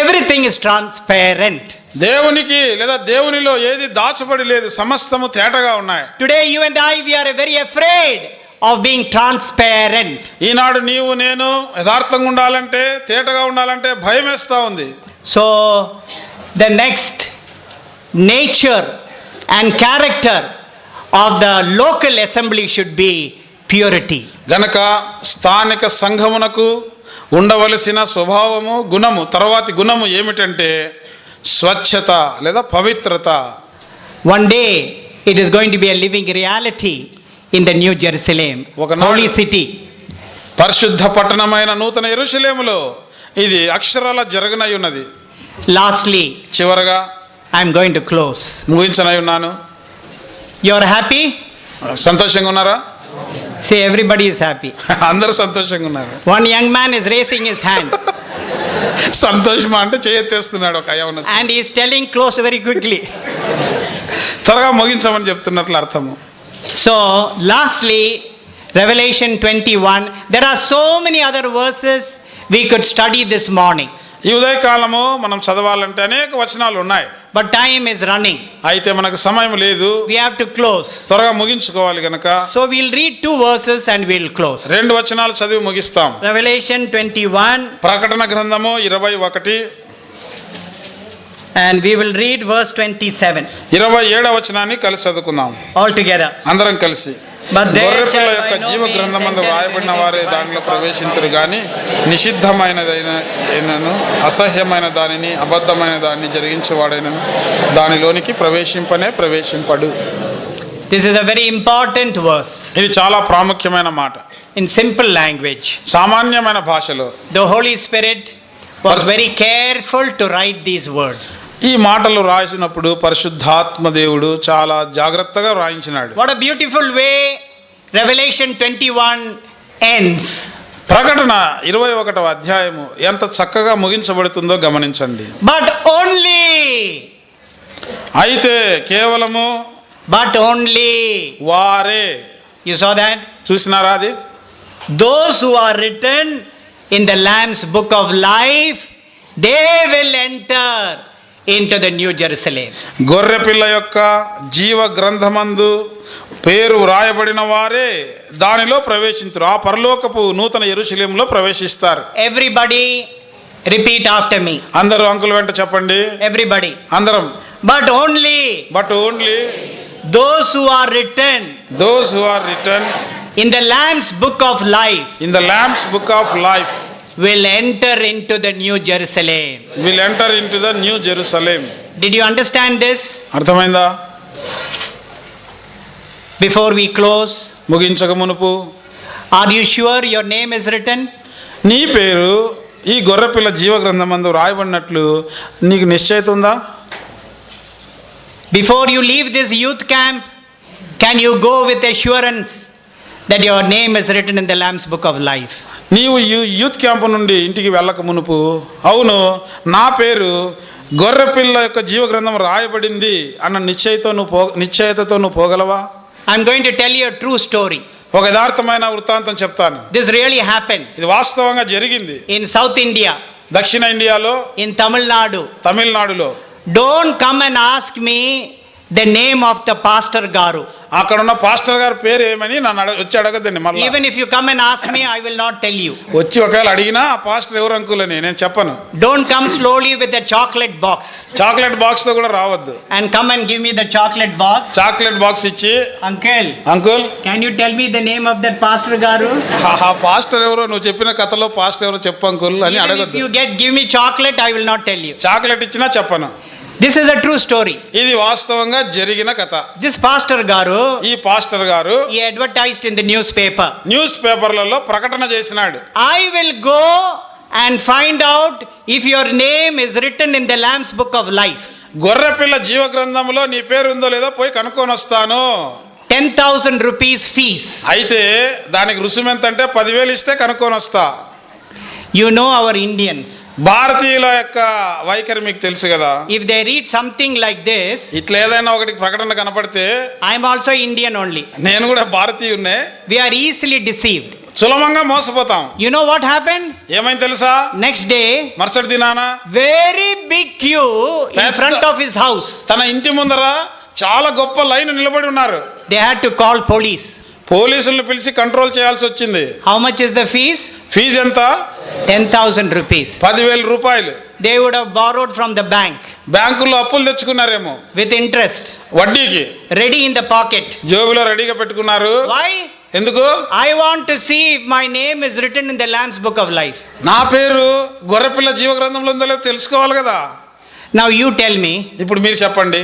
everything is transparent. దేవునికి లేదా దేవునిలో ఏది దాచబడి లేదు, సమస్తము తేటగా ఉన్నాయి. Today you and I, we are very afraid of being transparent. ఈనాడు నీవు నేను యథార్థంగా ఉండాలంటే, తేటగా ఉండాలంటే భయం వేస్తూ ఉంది. So the next nature and character of the local assembly should be purity. గనక స్థానిక సంఘమునకు ఉండవలసిన స్వభావము, గుణము, తర్వాతి గుణము ఏమిటంటే స్వచ్ఛత లేదా పవిత్రత. One day it is going to be a living reality in the New Jerusalem, holy city. పరిశుద్ధ పట్టణమైన నూతన యెరూషలేములో ఇది అక్షరాల జరగనై ఉన్నది. Lastly, చివరగా I am going to close. ముగించనై ఉన్నాను. You are happy? సంతోషంగా ఉన్నారా? Say everybody is happy. అందరూ సంతోషంగా ఉన్నారు. One young man is raising his hand సంతోషమా అంటే చేయెత్తేస్తున్నాడు ఒక యవన, and he is telling close very quickly. త్వరగా ముగించమని చెప్తున్నట్లు అర్థము. So lastly, Revelation 21, there are so many other verses we could study this morning, ఈ ఉదయకాలము మనం చదవాలంటే అనేక వచనాలు ఉన్నాయి, but time is running. అయితే మనకు సమయం లేదు, We have to close. త్వరగా ముగించుకోవాలి గనక So we'll read 2 verses and we'll close. 2 వచనాలు చదివి ముగిస్తాం. Revelation 21, ప్రకటన గ్రంథము 21, and we will read verse 27 27 వచనాన్ని కలిసి చదువుకుందాం all together. అందరం కలిసి. But there గొర్రెపిల్ల shall యొక్క by no జీవ means గ్రంథమందు enter వ్రాయబడిన into వారే the దానిలో kingdom of ప్రవేశింతురు గాని నిషిద్ధమైనదైనను అసహ్యమైన దానిని అబద్ధమైన దాన్ని జరిగించేవాడైనను దానిలోనికి ప్రవేశింపడు. This is a very important verse. ఇది చాలా ప్రాముఖ్యమైన మాట. In simple language, సామాన్యమైన భాషలో the Holy Spirit was very careful to write these words. ఈ మాటలు రాసినప్పుడు పరిశుద్ధాత్మ దేవుడు చాలా జాగ్రత్తగా రాయించినాడు. What a beautiful way Revelation 21 ends. ప్రకటన 21వ అధ్యాయము ఎంత చక్కగా ముగించబడుతుందో గమనించండి. But only, అయితే కేవలము, but only, వారే, you saw that? చూసినారా అది? Those who are written in the Lamb's book of life, they will enter into the New Jerusalem. గొర్రెపిల్ల యొక్క జీవ గ్రంథమందు పేరు వ్రాయబడిన వారే దానిలో ప్రవేశించురు. ఆ పరలోకపు నూతన యెరూషలేములో ప్రవేశిస్తారు. Everybody repeat after me. అందరూ అంకుల్ వెంట చెప్పండి. Everybody. అందరం. But only those who are written in the Lamb's book of life in the Lamb's book of life will enter into the New Jerusalem. Did you understand this? అర్థమైందా? Before we close, ముగించక మునుపు, are you sure your name is written? నీ పేరు ఈ గొర్రెపిల్ల జీవ గ్రంథమందు రాయబడినట్లు నీకు నిశ్చయిత ఉందా? Before you leave this youth camp, can you go with assurance that your name is written in the Lamb's book of life? నీవు youth camp నుండి ఇంటికి వెళ్ళక మునుపు, అవును నా పేరు గొర్రెపిల్ల యొక్క జీవ గ్రంథం రాయబడింది అన్న నిశ్చయితతో నువ్వు పోగలవా? I'm going to tell you a true story. ఒక యథార్థమైన వృత్తాంతం చెప్తాను. This really happened. ఇది వాస్తవంగా జరిగింది. In South India, దక్షిణ ఇండియాలో, in తమిళనాడులో. Don't come and ask me the name of the pastor Garu. అక్కడ ఉన్న పాస్టర్ గారి పేరు ఏమని నన్ను వచ్చి అడగద్దండి. మళ్ళీ Even if you come and ask me, I will not tell you. వచ్చి ఒకవేళ అడిగినా ఆ పాస్టర్ ఎవరు అంకుల్ అని నేను చెప్పను. Don't come slowly with a chocolate box. Chocolate box తో కూడా రావద్దు. And come and give me the chocolate box. Chocolate box ఇచ్చి, uncle can you tell me the name of that pastor Garu? ఆ pastor ఎవరో, నువ్వు చెప్పిన కథలో pastor ఎవరో చెప్పు అంకుల్ అని Even if అడగద్దు. you give me chocolate, I will not tell you. Chocolate ఇచ్చినా చెప్పను. This is a true story. ఇది వాస్తవంగా జరిగిన కథ. This pastor Garu, ఈ పాస్టర్ గారు he advertised in the newspaper. News పేపర్లలో ప్రకటన చేసినాడు. I will go and find out if your name is written in the Lamb's book of life. గొర్రెపిల్ల జీవ గ్రంథంలో నీ పేరు ఉందో లేదో పోయి కనుక్కొని వస్తాను. 10,000 rupees fees. అయితే దానికి రుసుము ఎంత అంటే 10,000 ఇస్తే కనుక్కొని వస్తా. You know our Indians. భారతీయుల యొక్క వైఖరి మీకు తెలుసు కదా. If they read something like this, ఇట్లా ఏదైనా ఒకటి ప్రకటన కనపడితే, I am also Indian only. నేను కూడా భారతీయున్నే, We are easily deceived. సులభంగా మోసపోతాం. You know what happened? ఏమైంది తెలుసా? Next day, మరుసటి దినాన very big queue in front of his house. తన ఇంటి ముందర చాలా గొప్ప లైన్ నిలబడి ఉన్నారు. They had to call police. పోలీసులను పిలిచి కంట్రోల్ చేయాల్సి వచ్చింది. How much is the fees? Fees ఎంత? 10,000 rupees. 10,000 రూపాయలు. They would have borrowed from the bank బ్యాంకుల్లో అప్పులు తెచ్చుకున్నారేమో, with interest, వడ్డీకి ready in the pocket. జోబులో రెడీగా పెట్టుకున్నారు. Why? ఎందుకు? I want to see if my name is written in the Lamb's Book of Life. నా పేరు గొర్రెపిల్ల జీవ గ్రంథంలో ఉందో లేదో తెలుసుకోవాలి కదా. Now you tell me, ఇప్పుడు మీరు చెప్పండి.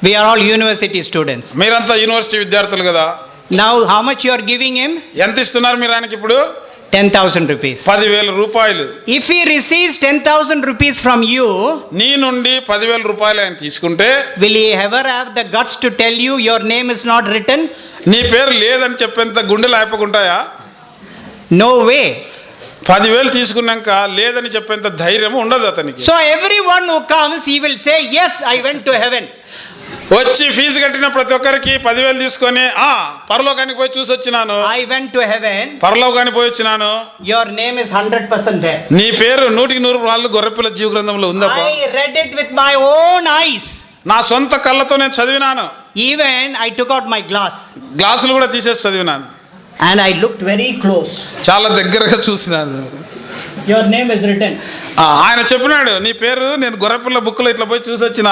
we are all university students. మీరంతా యూనివర్సిటీ విద్యార్థులు కదా. Now how much you are giving him? ఎంత ఇస్తున్నారు మీరు ఆయనకి ఇప్పుడు? 10,000 rupees. 10,000 రూపాయలు. If he receives 10,000 rupees from you, నీ నుండి 10,000 రూపాయలు ఆయన తీసుకుంటే, will he ever have the guts to tell you your name is not written? నీ పేరు లేదని చెప్పేంత గుండెలు అయిపోకుంటాయా? No way. 10,000 తీసుకున్నాక లేదని చెప్పేంత ధైర్యం ఉండదు అతనికి. So everyone who comes, he will say, yes, I went to heaven. వచ్చి ఫీజు కట్టిన ప్రతి ఒక్కరికి 10,000 తీసుకొని, పరలోకానికి పోయి చూసి వచ్చినాను, I went to heaven. పరలోకానికి పోయి వచ్చినాను. Your name is 100% there. నీ పేరు 100% గొర్రెపిల్ల జీవ గ్రంథంలో ఉందప్ప. I read it with my own eyes. నా సొంత కళ్ళతో నేను చదివినాను. Even I took out my glass గ్లాసులు కూడా తీసేసి చదివినాను. and I looked very close. చాలా దగ్గరగా చూసినాను. Your name is written. ఆయన చెప్పినాడు, నీ పేరు నేను గొర్రెపిల్ల బుక్లో ఇట్లా పోయి చూసి వచ్చిన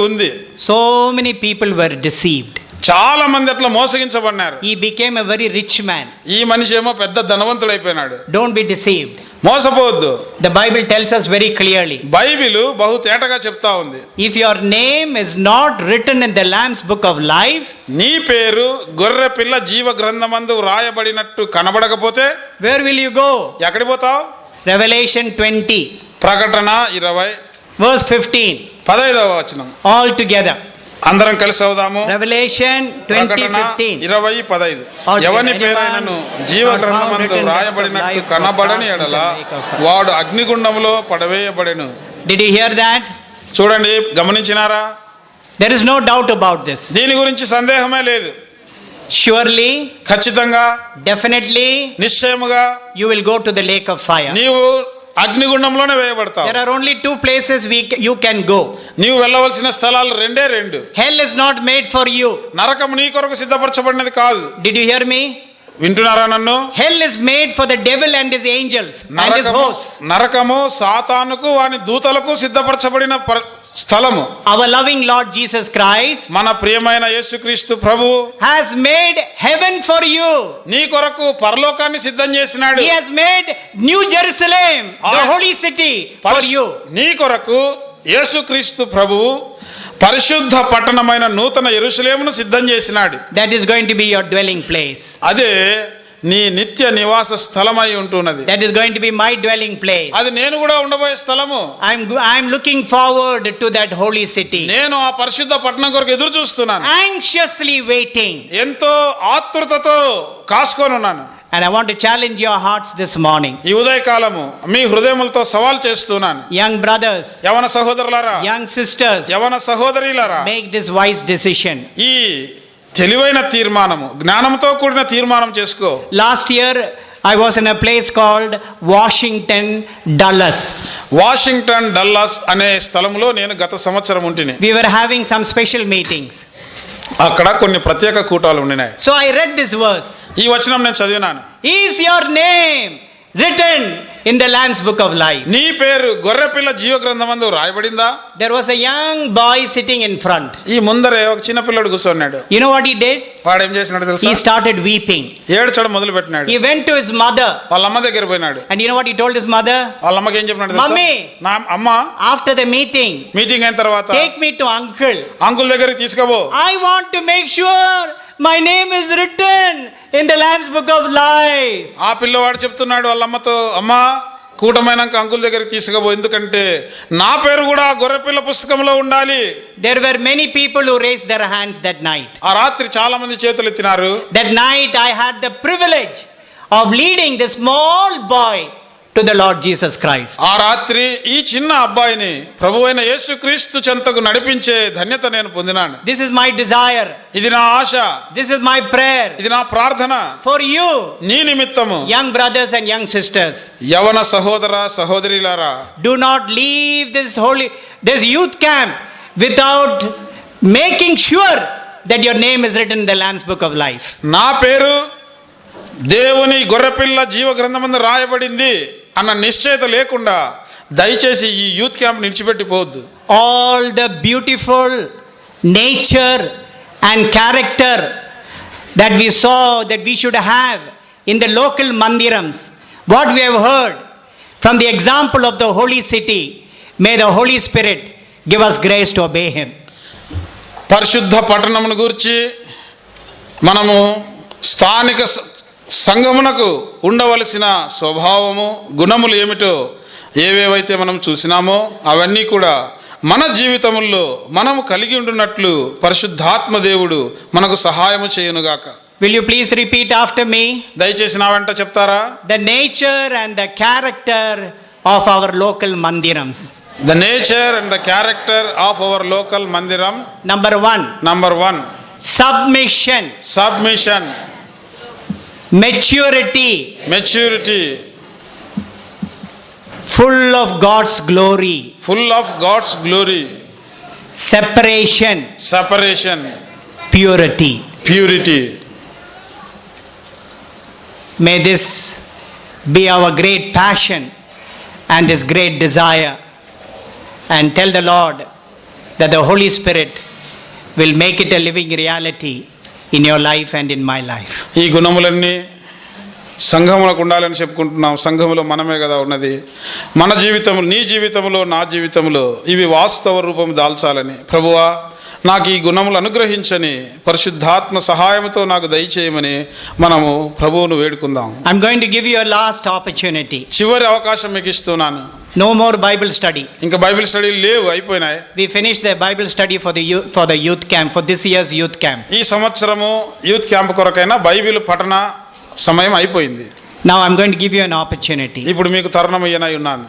ఉంది. So many people were deceived. చాలా మంది అట్లా మోసగించబడినారు. He became a very rich man. ఈ మనిషి ఏమో పెద్ద ధనవంతుడైపోయినాడు. Don't be deceived. మోసపోవద్దు. The Bible tells us very clearly. Bible బహు తేటగా చెప్తా ఉంది. If your name is not written in the Lamb's Book of Life, నీ పేరు గొర్రెపిల్ల జీవ గ్రంథమందు వ్రాయబడినట్టు కనబడకపోతే, where will you go? ఎక్కడికి పోతావు? Revelation 20, ప్రకటన 20 verse 15. 15వ వచనం. All together. అందరం కలిసి చదువుదాము. Revelation 20:15. 20:15. ఎవని పేరైనను జీవ గ్రంథమందు వ్రాయబడినట్టు కనబడని ఎడల వాడు అగ్నిగుండంలో పడవేయబడెను. Did you hear that? చూడండి, గమనించినారా? There is no doubt about this. దీని గురించి సందేహమే లేదు. Surely, ఖచ్చితంగా, definitely, నిశ్చయముగా you will go to the lake of fire. నీవు అగ్నిగుండంలోనే వేయబడతావు. There are only two places you can go. నీవు వెళ్ళవలసిన స్థలాలు రెండే రెండు. Hell is not made for you. నరకం నీ కొరకు సిద్ధపరచబడినది కాదు. Did you hear me? వింటున్నారా నన్ను? Hell is made for the devil and his angels and his hosts. నరకము సాతానుకు వాని దూతలకు సిద్ధపరచబడిన స్థలము. Our loving Lord Jesus Christ, మన ప్రియమైన యేసుక్రీస్తు ప్రభు, has made heaven for you. నీ కొరకు పరలోకాన్ని సిద్ధం చేసినాడు. He has made New Jerusalem, the holy city, for you. నీ కొరకు యేసుక్రీస్తు ప్రభువు పరిశుద్ధ పట్టణమైన నూతన యెరూషలేమును సిద్ధం చేసినాడు. That is going to be your dwelling place. అదే నీ నిత్య నివాస స్థలమై ఉంటున్నది. That is going to be my dwelling place. అది నేను కూడా ఉండబోయే స్థలము. I am looking forward to that holy city. నేను ఆ పరిశుద్ధ పట్టణం కొరకు ఎదురు చూస్తున్నాను. Anxiously waiting. ఎంతో ఆతృతతో కాసుకొని ఉన్నాను. And I want to challenge your hearts this morning. ఈ ఉదయకాలము మీ హృదయములతో సవాల్ చేస్తున్నాను. Young brothers, యవన సహోదరులారా, young sisters, యవన సహోదరీలారా, make this wise decision. ఈ తెలివైన తీర్మానము, జ్ఞానంతో కూడిన తీర్మానం చేసుకో. Last year I was in a place called Washington, Dallas. Washington Dallas అనే స్థలంలో నేను గత సంవత్సరం ఉంటిని. We were having some special meetings. అక్కడ కొన్ని ప్రత్యేక కూటాలు ఉండినాయి. So I read this verse. ఈ వచనం నేను చదివినాను. Is your name written in the Lamb's Book of Life? నీ పేరు గొర్రెపిల్ల జీవ గ్రంథమందు రాయబడిందా? There was a young boy sitting in front. ఈ ముందరే ఒక చిన్న పిల్లడు కూర్చున్నాడు. You know what he did? వాడు ఏం చేసినాడు తెలుసా? He started weeping. ఏడ్చడం మొదలు పెట్టినాడు. He went to his mother. వాళ్ళ అమ్మ దగ్గర పోయినాడు. And you know what he told his mother? వాళ్ళ అమ్మకి ఏం చెప్పినాడు తెలుసా? Mummy, నా అమ్మ, after the meeting, మీటింగ్ అయిన తర్వాత take me to uncle. Uncle దగ్గరికి తీసుకుపో. I want to make sure my name is written in the Lamb's Book of Life. ఆ పిల్లవాడు చెప్తున్నాడు వాళ్ళ అమ్మతో, అమ్మా కూటమైనాక అంకుల్ దగ్గరికి తీసుకుపో, ఎందుకంటే నా పేరు కూడా గొర్రెపిల్ల పుస్తకంలో ఉండాలి. There were many people who raised their hands that night. ఆ రాత్రి చాలా మంది చేతులు ఎత్తినారు. That night I had the privilege of leading this small boy to the Lord Jesus Christ. ఆ రాత్రి ఈ చిన్న అబ్బాయిని ప్రభువైన యేసుక్రీస్తు చెంతకు నడిపించే ధన్యత నేను పొందినాను. This is my desire. ఇది నా ఆశ, This is my prayer ఇది నా ప్రార్థన for you, నీ నిమిత్తము. young brothers and young sisters. యవన సహోదర సహోదరులారా, Do not leave this youth camp without making sure that your name is written in the Lamb's Book of Life. నా పేరు దేవుని గొర్రెపిల్ల జీవ గ్రంథమందు రాయబడింది అన్న నిశ్చయత లేకుండా దయచేసి ఈ యూత్ క్యాంప్ నిడిచిపెట్టిపోవద్దు. All the beautiful nature and character that we saw that we should have in the local mandirams, what we have heard from the example of the holy city, may the Holy Spirit give us grace to obey him. పరిశుద్ధ పట్టణమును గురించి మనము స్థానిక సంఘమునకు ఉండవలసిన స్వభావము గుణములు ఏమిటో ఏవేవైతే మనం చూసినామో అవన్నీ కూడా మన జీవితముల్లో మనము కలిగి ఉండునట్లు పరిశుద్ధాత్మ దేవుడు మనకు సహాయము చేయునుగాక. Will you please repeat after me? దయచేసి నా వెంట చెప్తారా? The nature and the character of our local mandirams. The nature and the character of our local mandiram. Number 1. Number 1. Submission. Submission. Maturity. Maturity. Full of God's glory. Full of God's glory. Separation. Separation. Purity. Purity. May this be our great passion and this great desire, and tell the Lord that the Holy Spirit will make it a living reality in your life and in my life. ఈ గుణములన్నీ సంఘములకు ఉండాలని చెప్పుకుంటున్నాం. సంఘములో మనమే కదా ఉన్నది. మన జీవితం, నీ జీవితంలో, నా జీవితంలో ఇవి వాస్తవ రూపం దాల్చాలని, ప్రభువా నాకు ఈ గుణములు అనుగ్రహించని పరిశుద్ధాత్మ సహాయంతో నాకు దయచేయమని మనము ప్రభువును వేడుకుందాం. I'm going to give you a last opportunity. చివరి అవకాశం మీకు ఇస్తున్నాను. No more Bible study. ఇంకా బైబిల్ స్టడీలు లేవు, అయిపోయినాయి. We finished the Bible study for the youth camp, for this year's youth camp. ఈ సంవత్సరము యూత్ క్యాంప్ కొరకైనా బైబిల్ పఠన సమయం అయిపోయింది. Now I'm going to give you an opportunity. ఇప్పుడు మీకు తరుణం ఇయ్యనై ఉన్నాను.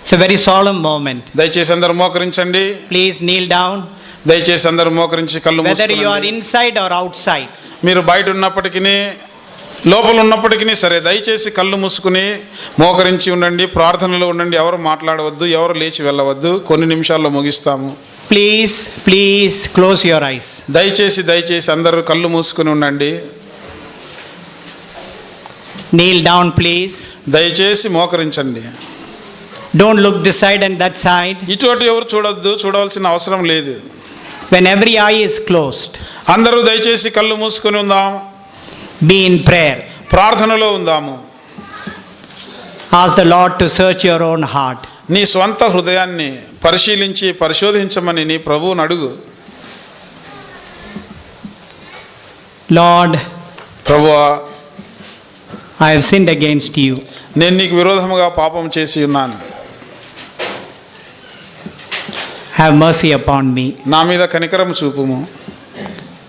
It's a very solemn moment. దయచేసి అందరూ మోకరించండి. Please kneel down. దయచేసి అందరూ మోకరించి కళ్ళు Whether you are మూసుకోండి. inside or outside. మీరు బయట ఉన్నప్పటికీ లోపల ఉన్నప్పటికీ సరే, దయచేసి కళ్ళు మూసుకుని మోకరించి ఉండండి, ప్రార్థనలో ఉండండి. ఎవరు మాట్లాడవద్దు, ఎవరు లేచి వెళ్ళవద్దు. కొన్ని నిమిషాల్లో ముగిస్తాము. Please close your eyes. దయచేసి అందరూ కళ్ళు మూసుకుని ఉండండి. Kneel down, please. దయచేసి మోకరించండి. Don't look this side and that side. ఇటు అటు ఎవరు చూడొద్దు, చూడవలసిన అవసరం లేదు. When every eye is closed, అందరూ దయచేసి కళ్ళు మూసుకుని ఉందాం. be in prayer. ప్రార్థనలో ఉందాము. Ask the Lord to search your own heart. నీ స్వంత హృదయాన్ని పరిశీలించి పరిశోధించమని నీ ప్రభువుని అడుగు. Lord, ప్రభువా, I have sinned against you. నేను నీకు విరోధముగా పాపం చేసి ఉన్నాను. Have mercy upon me. నా మీద కనికరం చూపుము.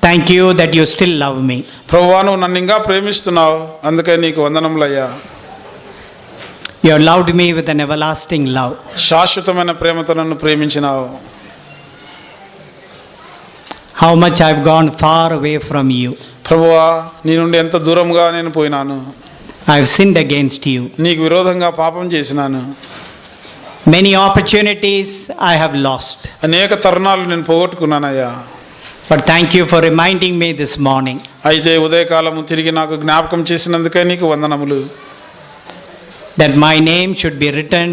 Thank you that you still love me. ప్రభువా, నువ్వు నన్ను ఇంకా ప్రేమిస్తున్నావు, అందుకే నీకు వందనములయ్యా. You have loved me with an everlasting love. శాశ్వతమైన ప్రేమతో నన్ను ప్రేమించినావు. How much I have gone far away from you. ప్రభువా, నీ నుండి ఎంత దూరంగా నేను పోయినాను. I have sinned against you. నీకు విరోధంగా పాపం చేసినాను. Many opportunities I have lost. అనేక తరుణాలు నేను పోగొట్టుకున్నానయ్యా. But thank you for reminding me this morning. అయితే ఉదయకాలము తిరిగి నాకు జ్ఞాపకం చేసినందుకే నీకు వందనములు. That my name should be written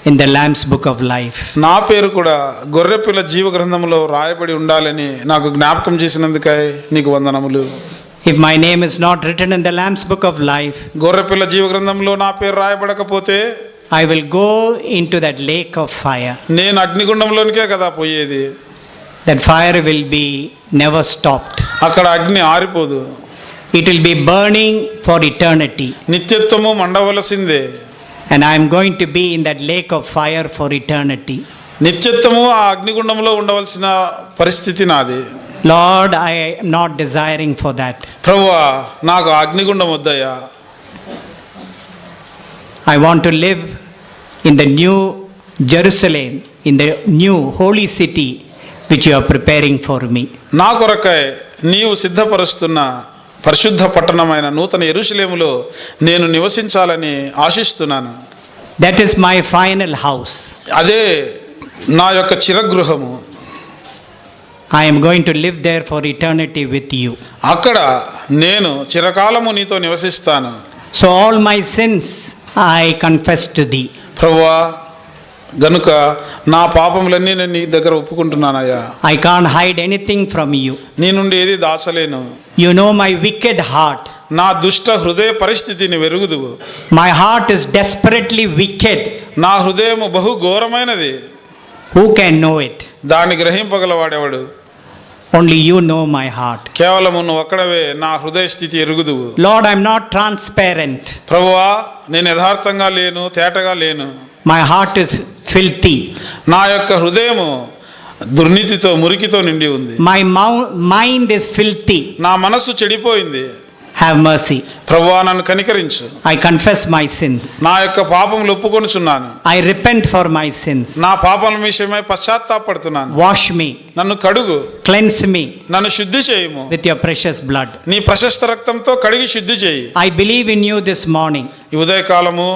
in the Lamb's Book of Life. నా పేరు కూడా గొర్రెపిల్ల జీవ గ్రంథములో రాయబడి ఉండాలని నాకు జ్ఞాపకం చేసినందుకై నీకు వందనములు. If my name is not written in the Lamb's Book of Life, గొర్రెపిల్ల జీవ గ్రంథంలో నా పేరు రాయబడకపోతే I will go into that lake of fire. నేను అగ్నిగుండంలోనికే కదా పోయేది. That fire will be never stopped. అక్కడ అగ్ని ఆరిపోదు. It will be burning for eternity. నిత్యత్వము మండవలసిందే. and I am going to be in that lake of fire for eternity. నిత్యత్వము ఆ అగ్నిగుండంలో ఉండవలసిన పరిస్థితి నాది. Lord, I am not desiring for that. ప్రభువా నాకు ఆ అగ్నిగుండం వద్దయ్యా. I want to live in the new Jerusalem, in the new holy city which you are preparing for me. నా కొరకై నీవు సిద్ధపరుస్తున్న పరిశుద్ధ పట్టణమైన నూతన యెరూషలేములో నేను నివసించాలని ఆశిస్తున్నాను. That is my final house. అదే నా యొక్క చిరగృహము. I am going to live there for eternity with you. అక్కడ నేను చిరకాలము నీతో నివసిస్తాను. So all my sins I confess to thee. ప్రభువా గనుక నా పాపములన్నీ నేను నీ దగ్గర ఒప్పుకుంటున్నానయ్యా. I can't hide anything from you. నీ నుండి ఏది దాచలేను. You know my wicked heart. నా దుష్ట హృదయ పరిస్థితిని వెరుగుదువు. My heart is desperately wicked. నా హృదయము బహు ఘోరమైనది. Who can know it? దాన్ని గ్రహింపగలవాడెవడు? Only you know my heart. కేవలము నువ్వు ఒక్కడవే నా హృదయ స్థితి ఎరుగుదువు. Lord, I am not transparent. ప్రభువా నేను యథార్థంగా లేను, తేటగా లేను. My heart is filthy. నా యొక్క హృదయము దుర్నీతితో మురికితో నిండి ఉంది. My mind is filthy. నా మనస్సు చెడిపోయింది. Have mercy. ప్రభువా నన్ను కనికరించు. I confess my sins. నా యొక్క పాపములు ఒప్పుకొనుచున్నాను. I repent for my sins. నా పాపముల విషయమై పశ్చాత్తాపడుతున్నాను. Wash me. నన్ను కడుగు. Cleanse me నన్ను శుద్ధి చేయుము. with your precious blood. నీ ప్రశస్త రక్తంతో కడిగి శుద్ధి చేయి. I believe in you this morning. ఈ ఉదయకాలము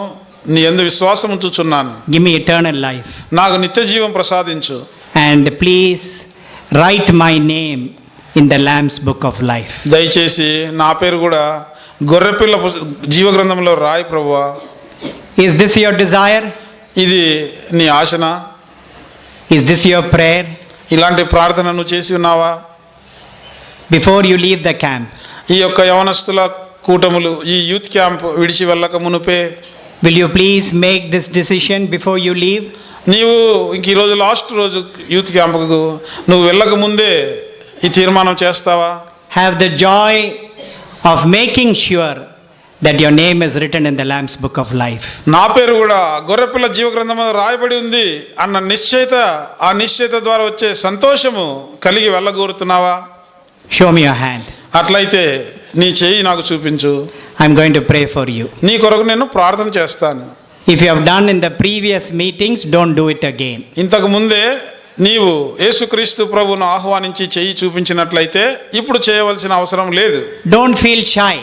నీ యందు విశ్వాసం ఉంచుచున్నాను. Give me eternal life. నాకు నిత్య జీవం ప్రసాదించు. And please write my name in the Lamb's book of life. దయచేసి నా పేరు కూడా గొర్రెపిల్ల జీవ గ్రంథంలో రాయి ప్రభువా. Is this your desire? ఇది నీ ఆశనా? Is this your prayer? ఇలాంటి ప్రార్థన నువ్వు చేసి ఉన్నావా? Before you leave the camp, ఈ యొక్క యవనస్తుల కూటములు ఈ యూత్ క్యాంప్ విడిచి వెళ్ళక మునుపే will you please make this decision before you leave? నీవు ఇంక ఈరోజు లాస్ట్ రోజు యూత్ క్యాంపుకు నువ్వు వెళ్ళక ముందే ఈ తీర్మానం చేస్తావా? Have the joy of making sure that your name is written in the Lamb's book of life. నా పేరు కూడా గొర్రెపిల్ల జీవ గ్రంథంలో రాయబడి ఉంది అన్న నిశ్చయిత, ఆ నిశ్చయిత ద్వారా వచ్చే సంతోషము కలిగి వెళ్ళగోరుతున్నావా? Show me your hand. అట్లయితే నీ చేయి నాకు చూపించు. I'm going to pray for you. నీ కొరకు నేను ప్రార్థన చేస్తాను. If you have done in the previous meetings, don't do it again. ఇంతకు ముందే నీవు యేసుక్రీస్తు ప్రభువును ఆహ్వానించి చెయ్యి చూపించినట్లయితే ఇప్పుడు చేయవలసిన అవసరం లేదు. Don't feel shy.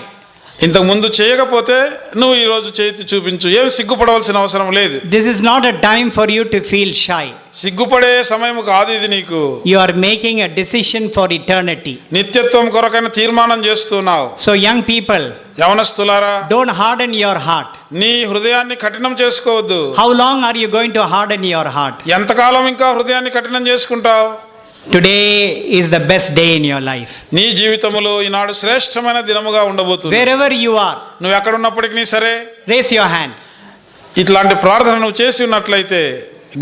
ఇంతకు ముందు చేయకపోతే నువ్వు ఈరోజు చేతి చూపించు. ఏం సిగ్గుపడవలసిన అవసరం లేదు. This is not a time for you to feel shy. సిగ్గుపడే సమయం కాదు ఇది నీకు. You are making a decision for eternity. నిత్యత్వం కొరకైన తీర్మానం చేస్తున్నావు. So young people, యవనస్తులారా, don't harden your heart. నీ హృదయాన్ని కఠినం చేసుకోవద్దు. How long are you going to harden your heart? ఎంతకాలం ఇంకా హృదయాన్ని కఠినం చేసుకుంటావు? Today is the best day in your life. నీ జీవితంలో ఈనాడు శ్రేష్టమైన దినముగా ఉండబోతుంది. Wherever you are, నువ్వు ఎక్కడున్నప్పటికీ సరే raise your hand. ఇట్లాంటి ప్రార్థన నువ్వు చేసి ఉన్నట్లయితే,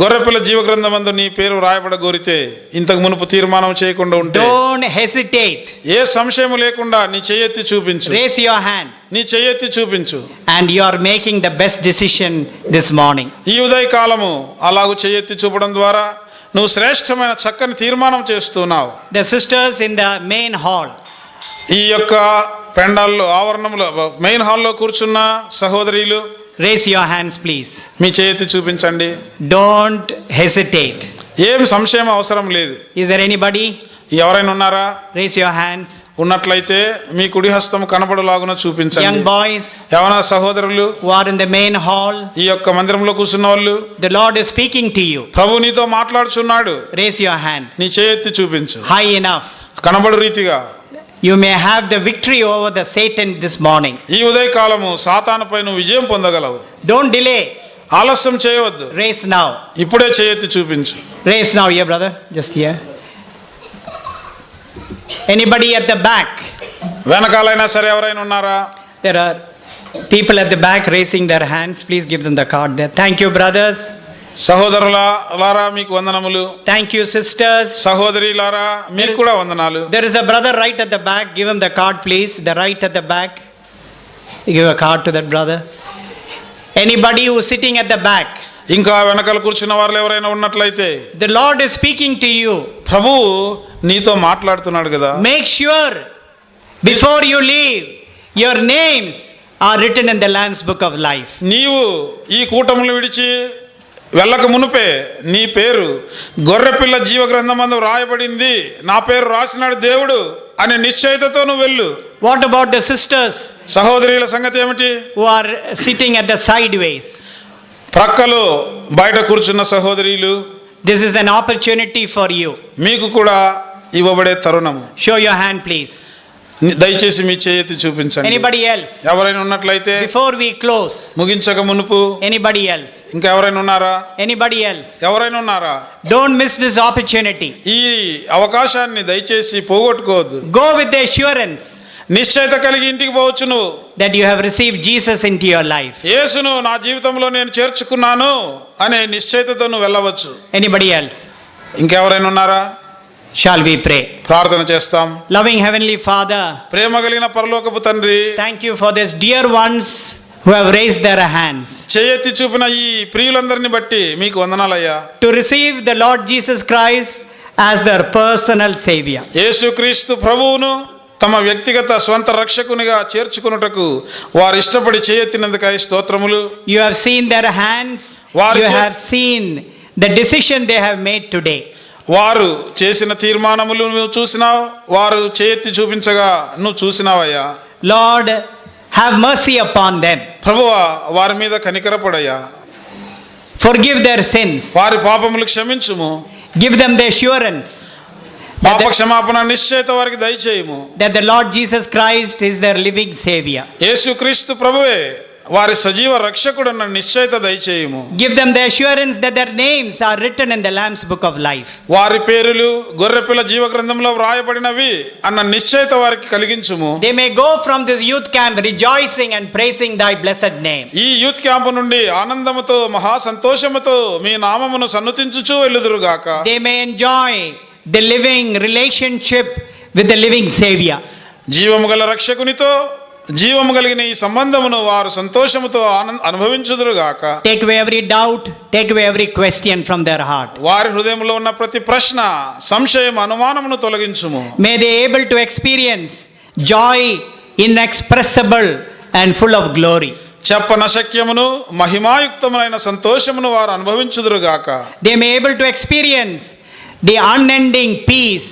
గొర్రెపిల్ల జీవ గ్రంథమందు నీ పేరు రాయబడగోరితే, ఇంతకు మునుపు తీర్మానం చేయకుండా ఉంటే Don't hesitate. ఏ సంశయం లేకుండా నీ చెయ్యెత్తి చూపించు. Raise your hand. నీ చెయ్యెత్తి చూపించు. And you are making the best decision this morning. ఈ ఉదయకాలము అలాగూ చెయ్యెత్తి చూపడం ద్వారా నువ్వు శ్రేష్టమైన చక్కని తీర్మానం చేస్తున్నావు. The sisters in the main hall, ఈ యొక్క పెండాల్లో ఆవరణంలో మెయిన్ హాల్లో కూర్చున్న సహోదరీలు, raise your hands please. మీ చేతి చూపించండి. Don't hesitate. ఏం సంశయం అవసరం లేదు. Is there anybody? ఎవరైనా ఉన్నారా? Raise your hands. ఉన్నట్లయితే మీ కుడి హస్తం కనపడలాగున చూపించండి. Young boys యవన సహోదరులు who are in the main hall, ఈ యొక్క మందిరంలో కూర్చున్న వాళ్ళు, the Lord is speaking to you. ప్రభు నీతో మాట్లాడుచున్నాడు. Raise your hand. నీ చేయెత్తి చూపించు. High enough. కనబడు రీతిగా. You may have the victory over the Satan this morning. ఈ ఉదయకాలము సాతానుపై నువ్వు విజయం పొందగలవు. Don't delay. ఆలస్యం చేయవద్దు. Raise now. ఇప్పుడే చేయెత్తి చూపించు. Raise now, here brother, just here. Anybody at the back? వెనకాలైనా సరే ఎవరైనా ఉన్నారా? There are people at the back raising their hands. Please give them the card there. Thank you brothers. సహోదరులారా మీకు వందనములు. Thank you sisters. సహోదరిలారా మీకు కూడా వందనాలు. There is a brother right at the back. Give him the card please. The right at the back. Give a card to that brother. Anybody who is sitting at the back, ఇంకా వెనకాల కూర్చున్న వాళ్ళు ఎవరైనా ఉన్నట్లయితే the Lord is speaking to you. ప్రభువు నీతో మాట్లాడుతున్నాడు కదా. Make sure before you leave, your names are written in the Lamb's Book of Life. నీవు ఈ కూటములు విడిచి వెళ్ళక మునుపే నీ పేరు గొర్రెపిల్ల జీవ గ్రంథమందు రాయబడింది, నా పేరు రాసినాడు దేవుడు అనే నిశ్చయితతో నువ్వు వెళ్ళు. What about the sisters సహోదరుల సంగతి ఏమిటి? who are sitting at the sideways? ప్రక్కలో బయట కూర్చున్న సహోదరీలు, This is an opportunity for you. మీకు కూడా ఇవ్వబడే తరుణము. Show your hand, please. దయచేసి మీ చేయెత్తి చూపించండి. Anybody else? ఎవరైనా ఉన్నట్లయితే Before we close, ముగించక మునుపు anybody else? ఇంకా ఎవరైనా ఉన్నారా? Anybody else? ఎవరైనా ఉన్నారా? Don't miss this opportunity. ఈ అవకాశాన్ని దయచేసి పోగొట్టుకోవద్దు. Go with the assurance నిశ్చయిత కలిగి ఇంటికి పోవచ్చు నువ్వు. that you have received Jesus into your life. యేసును నా జీవితంలో నేను చేర్చుకున్నాను అనే నిశ్చయితతో నువ్వు వెళ్ళవచ్చు. Anybody else? ఇంకెవరైనా ఉన్నారా? Shall we pray? ప్రార్థన చేస్తాం. Loving Heavenly Father, ప్రేమ కలిగిన పరలోకపు తండ్రి, thank you for these dear ones who have raised their hands చేయెత్తి చూపిన ఈ ప్రియులందరిని బట్టి మీకు వందనాలయ్యా. to receive the Lord Jesus Christ as their personal Savior. యేసుక్రీస్తు ప్రభువును తమ వ్యక్తిగత స్వంత రక్షకునిగా చేర్చుకున్నటకు వారు ఇష్టపడి చేయెత్తినందుకై స్తోత్రములు. You have seen their hands. వారు You చే- have seen the decision they have made today. వారు చేసిన తీర్మానములు నువ్వు చూసినావు, వారు చేయెత్తి చూపించగా నువ్వు చూసినావయ్యా. Lord, have mercy upon them. ప్రభువా వారి మీద కనికరపడయ్యా. Forgive their sins. వారి పాపములు క్షమించుము. Give them the assurance పాప క్షమాపణ నిశ్చయిత వారికి దయచేయము. that the Lord Jesus Christ is their living Savior. యేసుక్రీస్తు ప్రభువే వారి సజీవ రక్షకుడన్న నిశ్చయిత దయచేయము. Give them the assurance that their names are written in the Lamb's Book of Life. వారి పేరులు గొర్రెపిల్ల జీవ గ్రంథంలో వ్రాయబడినవి అన్న నిశ్చయిత వారికి కలిగించుము. They may go from this youth camp rejoicing and praising thy blessed name. ఈ యూత్ క్యాంపు నుండి ఆనందముతో మహా సంతోషముతో మీ నామమును సన్నుతించుచూ వెళ్ళుదురుగాక. They may enjoy the living relationship with the living Savior. జీవము గల రక్షకునితో జీవము కలిగిన ఈ సంబంధమును వారు సంతోషముతో అనుభవించుదురుగాక. Take away every doubt, take away every question from their heart. వారి హృదయంలో ఉన్న ప్రతి ప్రశ్న, సంశయం, అనుమానమును తొలగించుము. May they able to experience joy inexpressible and full of glory. చెప్పనశక్యమును మహిమాయుక్తమునైన సంతోషమును వారు అనుభవించుదురుగాక. They may able to experience the unending peace,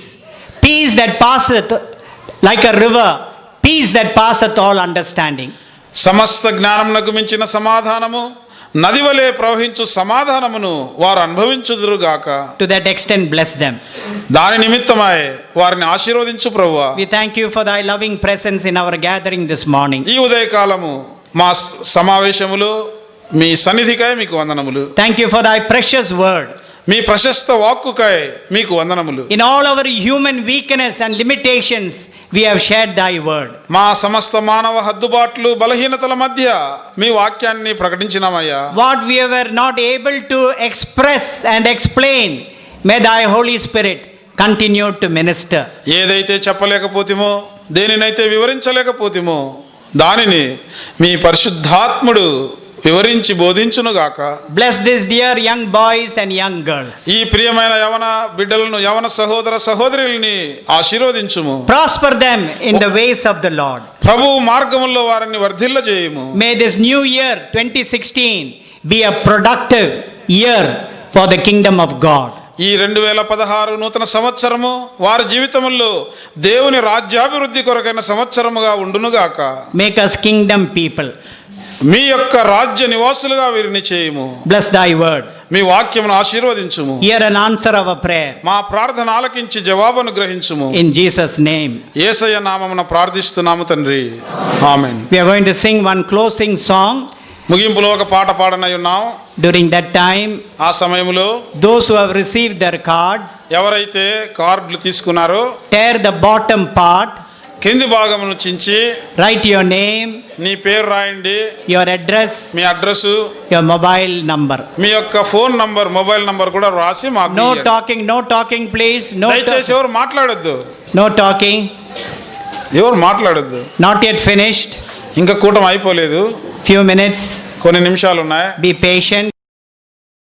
peace that passeth like a river, peace that passeth all understanding. సమస్త జ్ఞానమునకు మించిన సమాధానము, నది వలె ప్రవహించు సమాధానమును వారు అనుభవించుదురుగాక. To that extent, bless them. దాని నిమిత్తమై వారిని ఆశీర్వదించు ప్రభువా. We thank you for thy loving presence in our gathering this morning. ఈ ఉదయకాలము మా సమావేశములో మీ సన్నిధికై మీకు వందనములు. Thank you for thy precious word. మీ ప్రశస్త వాక్కుకై మీకు వందనములు. In all our human weakness and limitations, we have shared thy word. మా సమస్త మానవ హద్దుబాట్లు బలహీనతల మధ్య మీ వాక్యాన్ని ప్రకటించినామయ్యా. What we were not able to express and explain, may thy Holy Spirit continue to minister. ఏదైతే చెప్పలేకపోతేమో, దేనినైతే వివరించలేకపోతేమో దానిని మీ పరిశుద్ధాత్ముడు వివరించి బోధించునుగాక. Bless these dear young boys and young girls. ఈ ప్రియమైన యవన బిడ్డలను, యవన సహోదర సహోదరుల్ని ఆశీర్వదించుము. Prosper them in the ways of the Lord. ప్రభువు మార్గముల్లో వారిని వర్ధిల్ల చేయుము. May this new year 2016 be a productive year for the kingdom of God. ఈ 2016 నూతన సంవత్సరము వారి జీవితముల్లో దేవుని రాజ్యాభివృద్ధి కొరకైన సంవత్సరముగా ఉండునుగాక. Make us kingdom people. మీ యొక్క రాజ్య నివాసులుగా వీరిని చేయుము. Bless thy word. మీ వాక్యమును ఆశీర్వదించుము. Hear and answer our prayer. మా ప్రార్థన ఆలకించి జవాబును గ్రహించుము. In Jesus' name. యేసయ్య నామమున ప్రార్థిస్తున్నాము తండ్రి. ఆమేన్. We are going to sing one closing song. ముగింపులో ఒక పాట పాడనై ఉన్నాం. During that time, ఆ సమయంలో those who have received their cards, ఎవరైతే కార్డులు తీసుకున్నారో tear the bottom part, కింది భాగమును చించి write your name, నీ పేరు రాయండి, your address, me address, your mobile number. మీ యొక్క ఫోన్ నంబర్, మొబైల్ నంబర్ కూడా రాసి మాకు No ఇయ్యండి. talking, no talking, please. దయచేసి ఎవరు మాట్లాడొద్దు. No talking. ఎవరు మాట్లాడొద్దు. Not yet finished. ఇంకా కూటం అయిపోలేదు. Few minutes. కొన్ని నిమిషాలు ఉన్నాయి. Be patient.